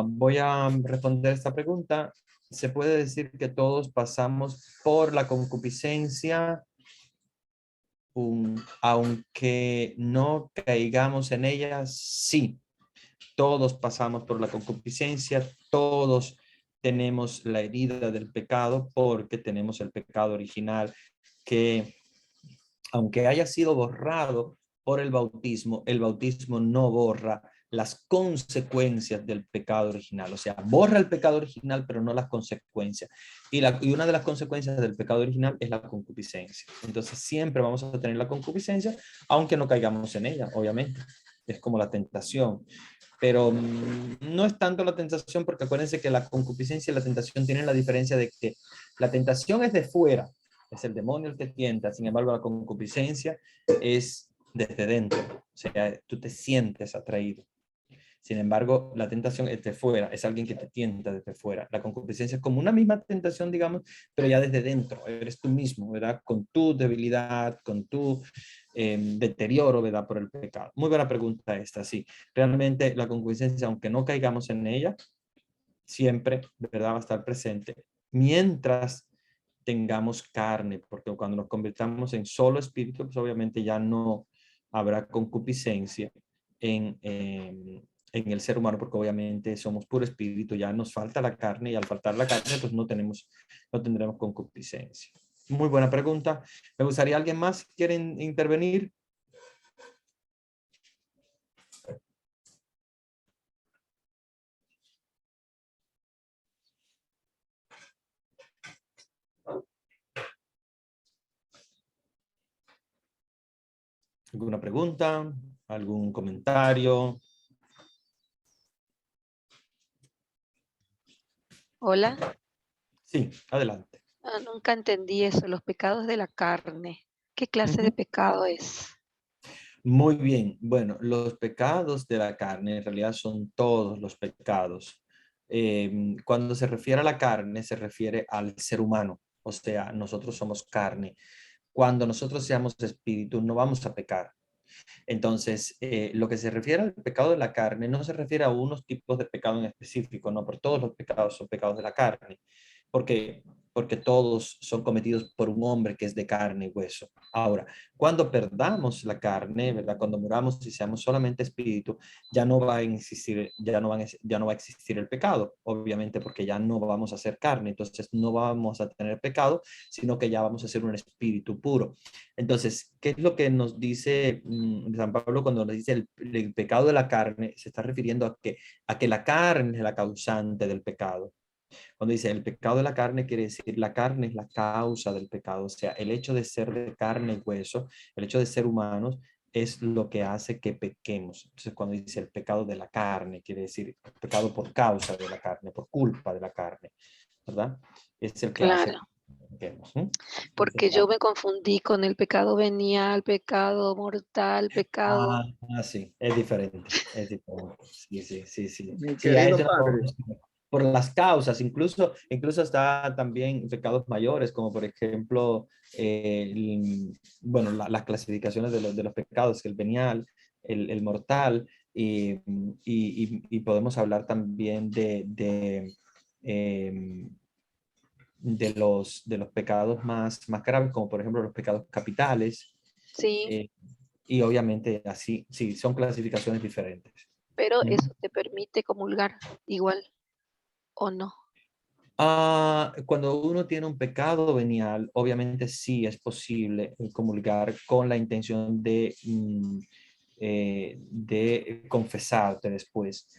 Voy a responder esta pregunta. ¿Se puede decir que todos pasamos por la concupiscencia aunque no caigamos en ella? Sí, todos pasamos por la concupiscencia, todos tenemos la herida del pecado porque tenemos el pecado original que, aunque haya sido borrado por el bautismo no borra las consecuencias del pecado original. O sea, borra el pecado original, pero no las consecuencias. Y una de las consecuencias del pecado original es la concupiscencia. Entonces, siempre vamos a tener la concupiscencia, aunque no caigamos en ella, obviamente. Es como la tentación. Pero no es tanto la tentación, porque acuérdense que la concupiscencia y la tentación tienen la diferencia de que la tentación es de fuera, es el demonio el que tienta. Sin embargo, la concupiscencia es desde dentro, o sea, tú te sientes atraído. Sin embargo, la tentación es de fuera, es alguien que te tienta desde fuera. La concupiscencia es como una misma tentación, digamos, pero ya desde dentro, eres tú mismo, ¿verdad? Con tu debilidad, con tu deterioro, ¿verdad? Por el pecado. Muy buena pregunta esta, sí. Realmente la concupiscencia, aunque no caigamos en ella, siempre, ¿verdad?, va a estar presente mientras tengamos carne, porque cuando nos convirtamos en solo espíritu, pues obviamente ya no habrá concupiscencia en el ser humano, porque obviamente somos puro espíritu, ya nos falta la carne, y al faltar la carne, pues no tendremos concupiscencia. Muy buena pregunta. Me gustaría, ¿alguien más quiere intervenir? ¿Alguna pregunta? ¿Algún comentario? Hola. Sí, adelante. Nunca entendí eso, los pecados de la carne. ¿Qué clase de Ujú. pecado es? Muy bien. Bueno, los pecados de la carne en realidad son todos los pecados. Cuando se refiere a la carne, se refiere al ser humano. O sea, nosotros somos carne. Cuando nosotros seamos espíritu, no vamos a pecar. Entonces, lo que se refiere al pecado de la carne no se refiere a unos tipos de pecado en específico, no, por todos los pecados son pecados de la carne, porque, porque todos son cometidos por un hombre que es de carne y hueso. Ahora, cuando perdamos la carne, ¿verdad? Cuando muramos y seamos solamente espíritu, ya no va a existir, ya no va a existir el pecado, obviamente, porque ya no vamos a ser carne, entonces no vamos a tener pecado, sino que ya vamos a ser un espíritu puro. Entonces, ¿qué es lo que nos dice San Pablo cuando nos dice el pecado de la carne? Se está refiriendo a que la carne es la causante del pecado. Cuando dice el pecado de la carne, quiere decir la carne es la causa del pecado. O sea, el hecho de ser de carne y hueso, el hecho de ser humanos, es lo que hace que pequemos. Entonces, cuando dice el pecado de la carne, quiere decir el pecado por causa de la carne, por culpa de la carne, ¿verdad? Es el que hace Claro, que pequemos. ¿Mm? porque yo me confundí con el pecado venial, pecado mortal, pecado. Sí, es diferente, es diferente. Sí, sí, sí, sí. Mi Sí, a querido eso padre, por las causas, incluso está también pecados mayores, como por ejemplo, bueno, las clasificaciones de los pecados, el venial, el mortal, y podemos hablar también em, de los pecados más graves, como por ejemplo los pecados capitales, Sí, eh, y obviamente así, sí, son clasificaciones diferentes. pero Ujú. eso te permite comulgar igual o no. Cuando uno tiene un pecado venial, obviamente sí es posible comulgar con la intención de confesarte después.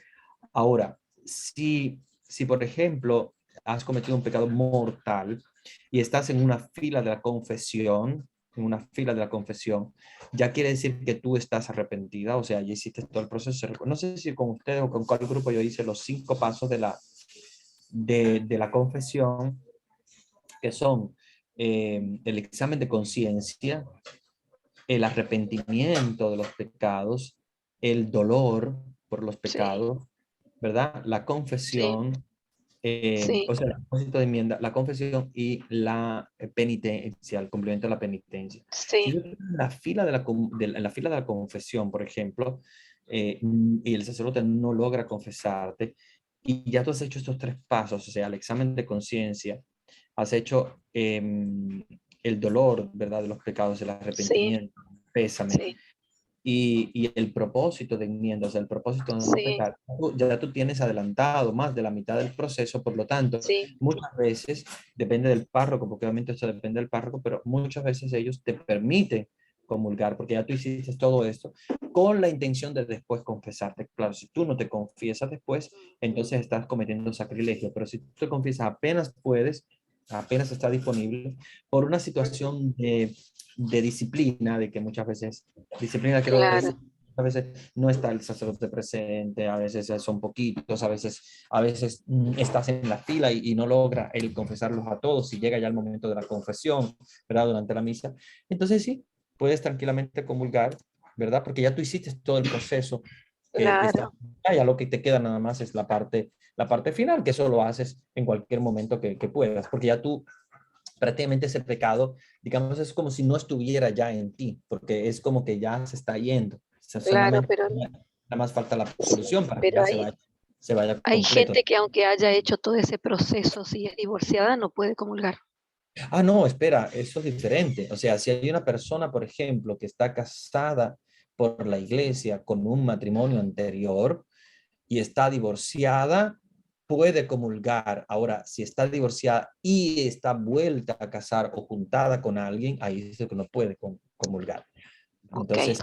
Ahora, si por ejemplo has cometido un pecado mortal y estás en una fila de la confesión, ya quiere decir que tú estás arrepentida, o sea, ya hiciste todo el proceso. No sé si con ustedes o con cuál grupo yo hice los 5 pasos de la confesión, que son el examen de conciencia, el arrepentimiento de los pecados, el dolor por los Sí, pecados, ¿verdad? La sí, confesión, sí, o sea, el propósito de enmienda, la confesión y la penitencia, el cumplimiento de la penitencia. Si sí, yo estoy en la fila en la fila de la confesión, por ejemplo, y el sacerdote no logra confesarte, y ya tú has hecho estos 3 pasos, o sea, el examen de conciencia, has hecho el dolor, ¿verdad? De los pecados, el sí, arrepentimiento, pésame, sí, y el propósito de enmienda, o sea, el propósito de no sí, pecar, ya tú tienes adelantado más de la mitad del proceso, por lo tanto, sí, muchas veces, depende del párroco, porque obviamente esto depende del párroco, pero muchas veces ellos te permiten comulgar, porque ya tú hiciste todo esto con la intención de después confesarte. Claro, si tú no te confiesas después, entonces estás cometiendo sacrilegio, pero si tú te confiesas apenas puedes, apenas está disponible, por una situación de disciplina, de que muchas veces, disciplina quiero claro, decir, a veces no está el sacerdote presente, a veces son poquitos, a veces estás en la fila y no logra el confesarlos a todos y llega ya el momento de la confesión, ¿verdad? Durante la misa. Entonces sí, puedes tranquilamente comulgar, ¿verdad? Porque ya tú hiciste todo el proceso que está, claro, ya lo que te queda nada más es la parte final, que eso lo haces en cualquier momento que puedas, porque ya tú prácticamente ese pecado, digamos, es como si no estuviera ya en ti, porque es como que ya se está yendo. O sea, claro, solamente nada más falta la sí, absolución para que pero ya se vaya hay completo. gente que aunque haya hecho todo ese proceso, si es divorciada, no puede comulgar. No, espera, eso es diferente. O sea, si hay una persona, por ejemplo, que está casada por la iglesia con un matrimonio anterior y está divorciada, puede comulgar. Ahora, si está divorciada y está vuelta a casar o juntada con alguien, ahí dice que no puede comulgar. Ok, Entonces,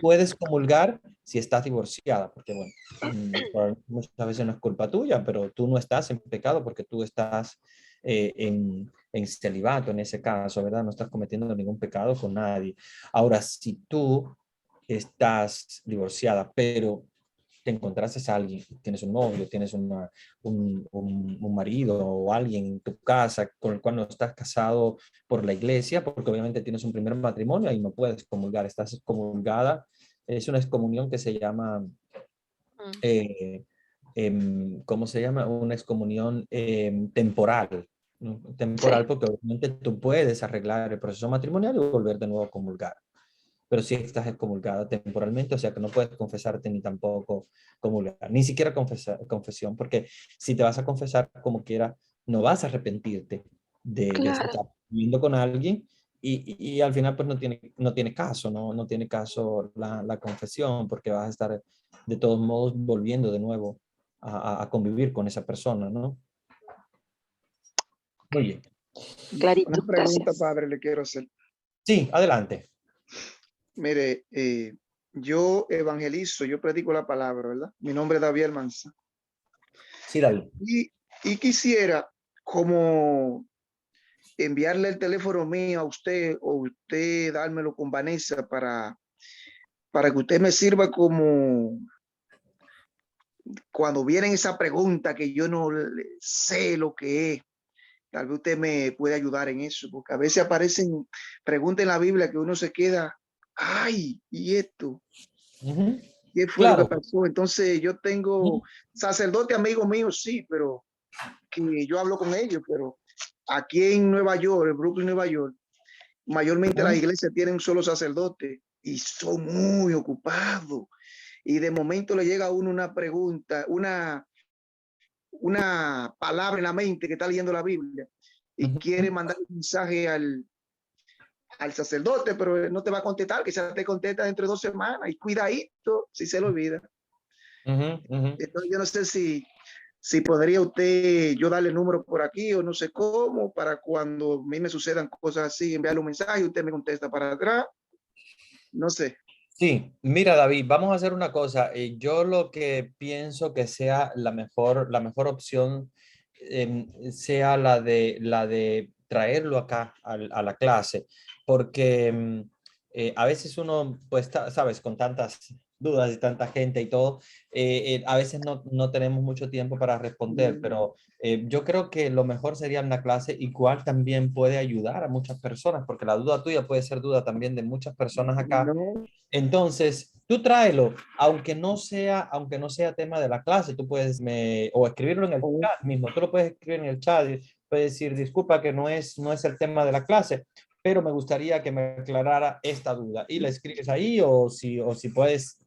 puedes comulgar si estás divorciada, porque bueno, muchas veces no es culpa tuya, pero tú no estás en pecado porque tú estás en celibato en ese caso, ¿verdad? No estás cometiendo ningún pecado con nadie. Ahora, si tú estás divorciada, pero te encontraste a alguien, tienes un novio, tienes un marido o alguien en tu casa con el cual no estás casado por la iglesia, porque obviamente tienes un primer matrimonio y no puedes comulgar, estás excomulgada. Es una excomunión que se llama, ¿cómo se llama? Una excomunión temporal, ¿no? Temporal, Sí, porque obviamente tú puedes arreglar el proceso matrimonial y volver de nuevo a comulgar, pero sí estás excomulgada temporalmente, o sea que no puedes confesarte ni tampoco comulgar, ni siquiera confesión, porque si te vas a confesar como quiera, no vas a arrepentirte de claro. estar viviendo con alguien y al final pues no tiene caso, no tiene caso la confesión, porque vas a estar de todos modos volviendo de nuevo a convivir con esa persona, ¿no? Muy bien. Clarito, Una pregunta, gracias. padre, le quiero hacer. Sí, adelante. Mire, yo evangelizo, yo predico la palabra, ¿verdad? Mi nombre es David Almanza. Sí, David. Y quisiera como enviarle el teléfono mío a usted o usted dármelo con Vanessa para que usted me sirva como cuando vienen esa pregunta que yo no sé lo que es. Tal vez usted me puede ayudar en eso, porque a veces aparecen preguntas en la Biblia que uno se queda, ay, ¿y esto? ¿Qué fue lo que Claro. pasó? Entonces yo tengo sacerdote amigo mío, sí, pero que yo hablo con ellos, pero aquí en Nueva York, en Brooklyn, Nueva York, mayormente las iglesias tienen un solo sacerdote y son muy ocupados. Y de momento le llega a uno una pregunta, una palabra en la mente que está leyendo la Biblia y quiere mandar un mensaje al sacerdote, pero no te va a contestar, que se te contesta dentro de 2 semanas y cuidadito si se lo olvida. Entonces yo no sé si podría usted, yo darle el número por aquí o no sé cómo, para cuando a mí me sucedan cosas así, enviarle un mensaje y usted me contesta para atrás. No sé. Sí, mira David, vamos a hacer una cosa. Yo lo que pienso que sea la mejor opción sea la de traerlo acá a la clase, porque a veces uno, pues, sabes, con tantas dudas y tanta gente y todo, a veces no tenemos mucho tiempo para responder, pero yo creo que lo mejor sería una clase igual también puede ayudar a muchas personas, porque la duda tuya puede ser duda también de muchas personas acá. No. Entonces, tú tráelo, aunque no sea tema de la clase, tú puedes o escribirlo en el chat mismo, tú lo puedes escribir en el chat, y puedes decir, disculpa que no es el tema de la clase, pero me gustaría que me aclarara esta duda. Y la escribes ahí, o si puedes,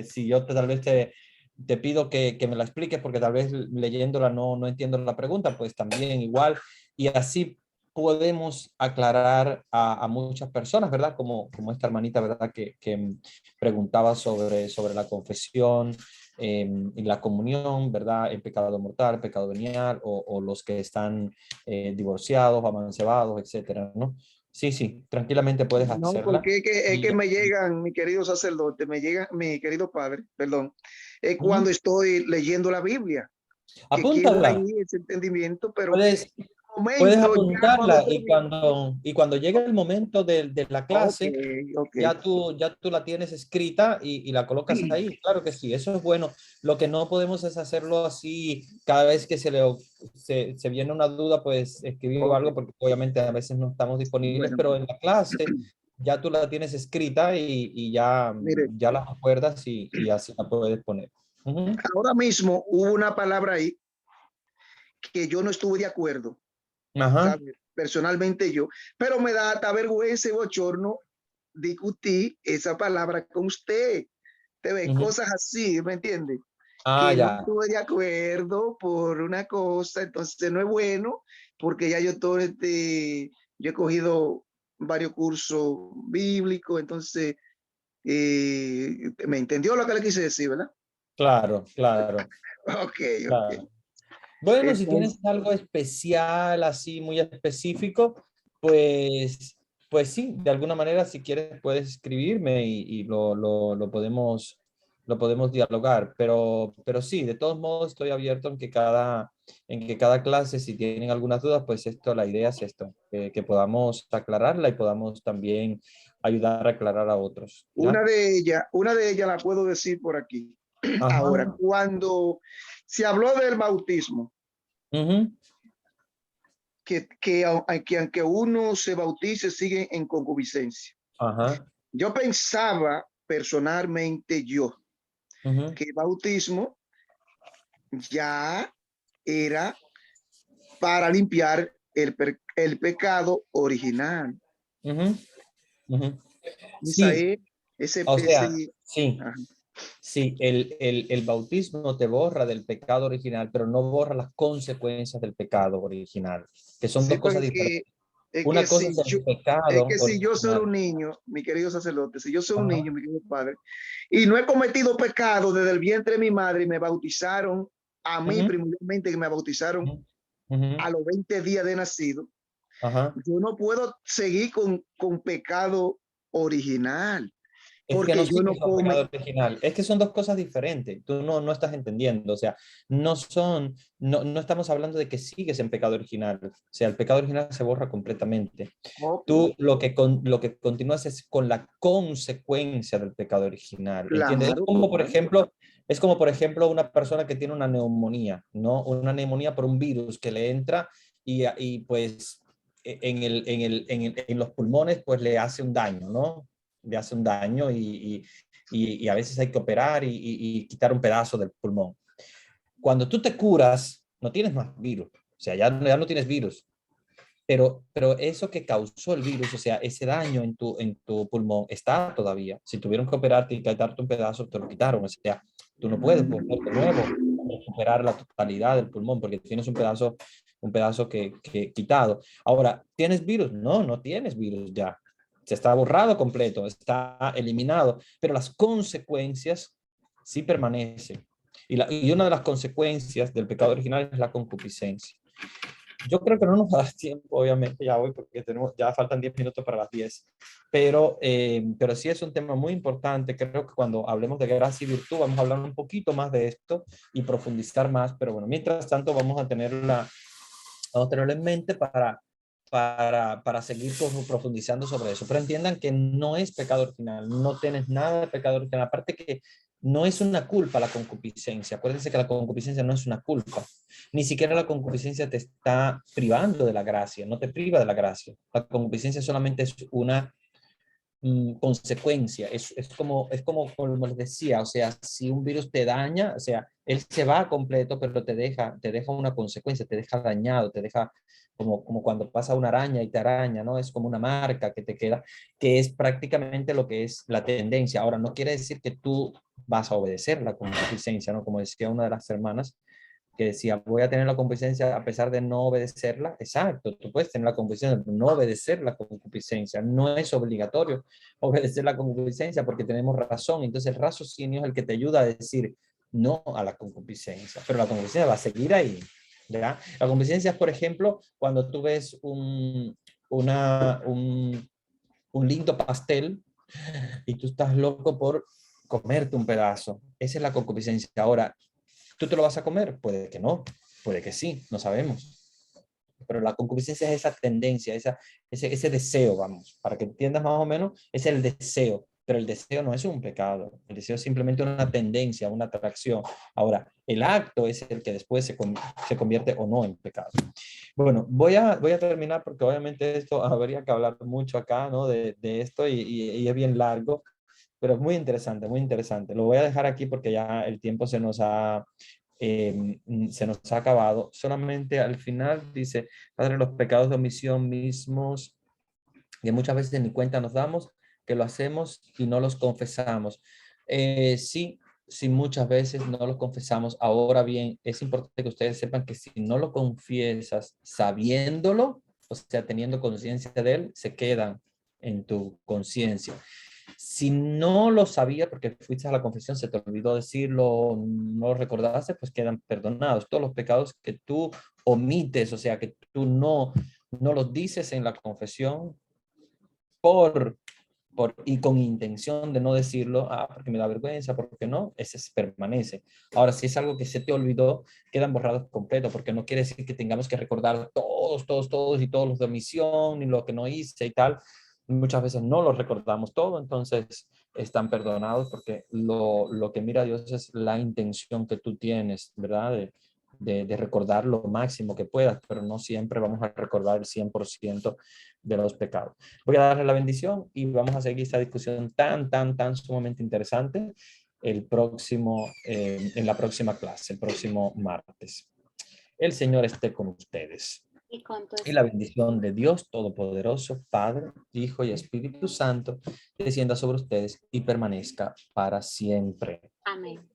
si yo tal vez te pido que me la expliques, porque tal vez leyéndola no entiendo la pregunta, pues también igual, y así podemos aclarar a muchas personas, ¿verdad? Como esta hermanita, ¿verdad? Que preguntaba sobre la confesión y la comunión, ¿verdad? El pecado mortal, pecado venial, o los que están divorciados, amancebados, etcétera, ¿no? Sí, sí, tranquilamente puedes No, hacerla. porque es que Y, me llegan, mi querido sacerdote, me llega, mi querido padre, perdón, es cuando ¿Mm? estoy leyendo la Biblia, que quiero ahí Apúntala. ese entendimiento, pero Puedes, en el puedes momento ya cuando apuntarla termino, y cuando llegue el momento de la ok, clase, ok, ya tú la tienes escrita y la colocas sí, ahí. Claro que sí, eso es bueno. Lo que no podemos es hacerlo así cada vez que se viene una duda, pues escribir ok, algo, porque obviamente a veces no estamos disponibles, bueno, pero en la clase ya tú la tienes escrita y ya, mire, ya la recuerdas y así la puedes poner. Ujú. ahora mismo hubo una palabra ahí que yo no estuve de acuerdo, Ajá. ¿sabe? Personalmente yo, pero me da hasta vergüenza y bochorno discutir esa palabra con usted. Te ve Ujú. cosas así, ¿me entiende? Ah, Que no ya. estuve de acuerdo por una cosa, entonces no es bueno, porque ya yo he cogido varios cursos bíblicos, entonces me entendió lo que le quise decir, ¿verdad? Claro, claro, Ok, ok. claro. Bueno, si tienes Entonces, algo especial, así muy específico, pues, pues sí, de alguna manera, si quieres, puedes escribirme y lo podemos lo podemos dialogar, pero sí, de todos modos estoy abierto en que cada clase, si tienen algunas dudas, pues esto, la idea es esto, que podamos aclararla y podamos también ayudar a aclarar a otros. ¿ya? Una de ellas la puedo decir por aquí. Ahora, Ajá. cuando se habló del bautismo, que aunque uno se bautice, sigue en concupiscencia. Ajá. Yo pensaba personalmente que el bautismo ya era para limpiar el pecado original. Sí, o sea, sí. Ajá. Sí, el bautismo te borra del pecado original, pero no borra las consecuencias del pecado original, que son Sí, dos cosas porque diferentes. es Una que cosa si es yo, el pecado si yo soy original. un niño, mi querido sacerdote, si yo soy un Ajá. niño, mi querido padre, y no he cometido pecado desde el vientre de mi madre y me bautizaron a mí primordialmente, que me bautizaron a los 20 días de nacido, Ajá. yo no puedo seguir con pecado original, Es que porque no yo no sigues con come. pecado original. Es que son dos cosas diferentes. Tú no estás entendiendo. O sea, no estamos hablando de que sigues en pecado original. O sea, el pecado original se borra completamente. Tú lo que continúas es con la consecuencia del pecado original. ¿Entiendes? Claro, Es como, por ejemplo, una persona que tiene una neumonía, ¿no? Una neumonía por un virus que le entra y pues en los pulmones pues le hace un daño, ¿no? Le hace un daño y a veces hay que operar y quitar un pedazo del pulmón. Cuando tú te curas, no tienes más virus, o sea, ya no tienes virus, pero eso que causó el virus, o sea, ese daño en tu pulmón está todavía. Si tuvieron que operarte y quitarte un pedazo, te lo quitaron, o sea, tú no puedes volver de nuevo a recuperar la totalidad del pulmón porque tienes un pedazo que quitado. Ahora, ¿tienes virus? No tienes virus ya. Se está borrado completo, está eliminado, pero las consecuencias sí permanecen. Y una de las consecuencias del pecado original es la concupiscencia. Yo creo que no nos va a dar tiempo, obviamente, ya hoy, porque ya faltan 10 minutos para las 10. Pero sí es un tema muy importante. Creo que cuando hablemos de gracia y virtud, vamos a hablar un poquito más de esto y profundizar más. Pero bueno, mientras tanto, vamos a tenerlo en mente para seguir profundizando sobre eso. Pero entiendan que no es pecado original, no tienes nada de pecado original. Aparte que no es una culpa la concupiscencia. Acuérdense que la concupiscencia no es una culpa. Ni siquiera la concupiscencia te está privando de la gracia, no te priva de la gracia. La concupiscencia solamente es una consecuencia. Como les decía, o sea, si un virus te daña, o sea, él se va completo, pero te deja una consecuencia, te deja dañado, te deja como cuando pasa una araña y te araña, ¿no? Es como una marca que te queda, que es prácticamente lo que es la tendencia. Ahora, no quiere decir que tú vas a obedecer la concupiscencia, ¿no? Como decía una de las hermanas, que decía, voy a tener la concupiscencia a pesar de no obedecerla. Exacto, tú puedes tener la concupiscencia, no obedecer la concupiscencia. No es obligatorio obedecer la concupiscencia porque tenemos razón. Entonces el raciocinio es el que te ayuda a decir no a la concupiscencia, pero la concupiscencia va a seguir ahí. ¿ya? La concupiscencia es, por ejemplo, cuando tú ves un lindo pastel y tú estás loco por comerte un pedazo. Esa es la concupiscencia. Ahora, ¿tú te lo vas a comer? Puede que no, puede que sí, no sabemos. Pero la concupiscencia es esa tendencia, ese deseo, vamos, para que entiendas más o menos, es el deseo, pero el deseo no es un pecado, el deseo es simplemente una tendencia, una atracción. Ahora, el acto es el que después se convierte o no en pecado. Bueno, voy a terminar porque obviamente esto habría que hablar mucho acá, ¿no? De esto y es bien largo, pero es muy interesante, muy interesante. Lo voy a dejar aquí porque ya el tiempo se nos ha acabado. Solamente al final dice, Padre, los pecados de omisión mismos, que muchas veces ni cuenta nos damos, que lo hacemos y no los confesamos. Sí, muchas veces no los confesamos. Ahora bien, es importante que ustedes sepan que si no lo confiesas sabiéndolo, o sea, teniendo conciencia de él, se quedan en tu conciencia. Si no lo sabía porque fuiste a la confesión, se te olvidó decirlo, no lo recordaste, pues quedan perdonados. Todos los pecados que tú omites, o sea, que tú no los dices en la confesión por y con intención de no decirlo, porque me da vergüenza, porque no, ese permanece. Ahora, si es algo que se te olvidó, quedan borrados completo, porque no quiere decir que tengamos que recordar todos y todos los de omisión, ni lo que no hice y tal. Muchas veces no lo recordamos todo, entonces están perdonados, porque lo que mira Dios es la intención que tú tienes, ¿verdad? De recordar lo máximo que puedas, pero no siempre vamos a recordar el 100% de los pecados. Voy a darle la bendición y vamos a seguir esta discusión tan sumamente interesante en la próxima clase, el próximo martes. El Señor esté con ustedes. Y la bendición de Dios Todopoderoso, Padre, Hijo y Espíritu Santo, descienda sobre ustedes y permanezca para siempre. Amén.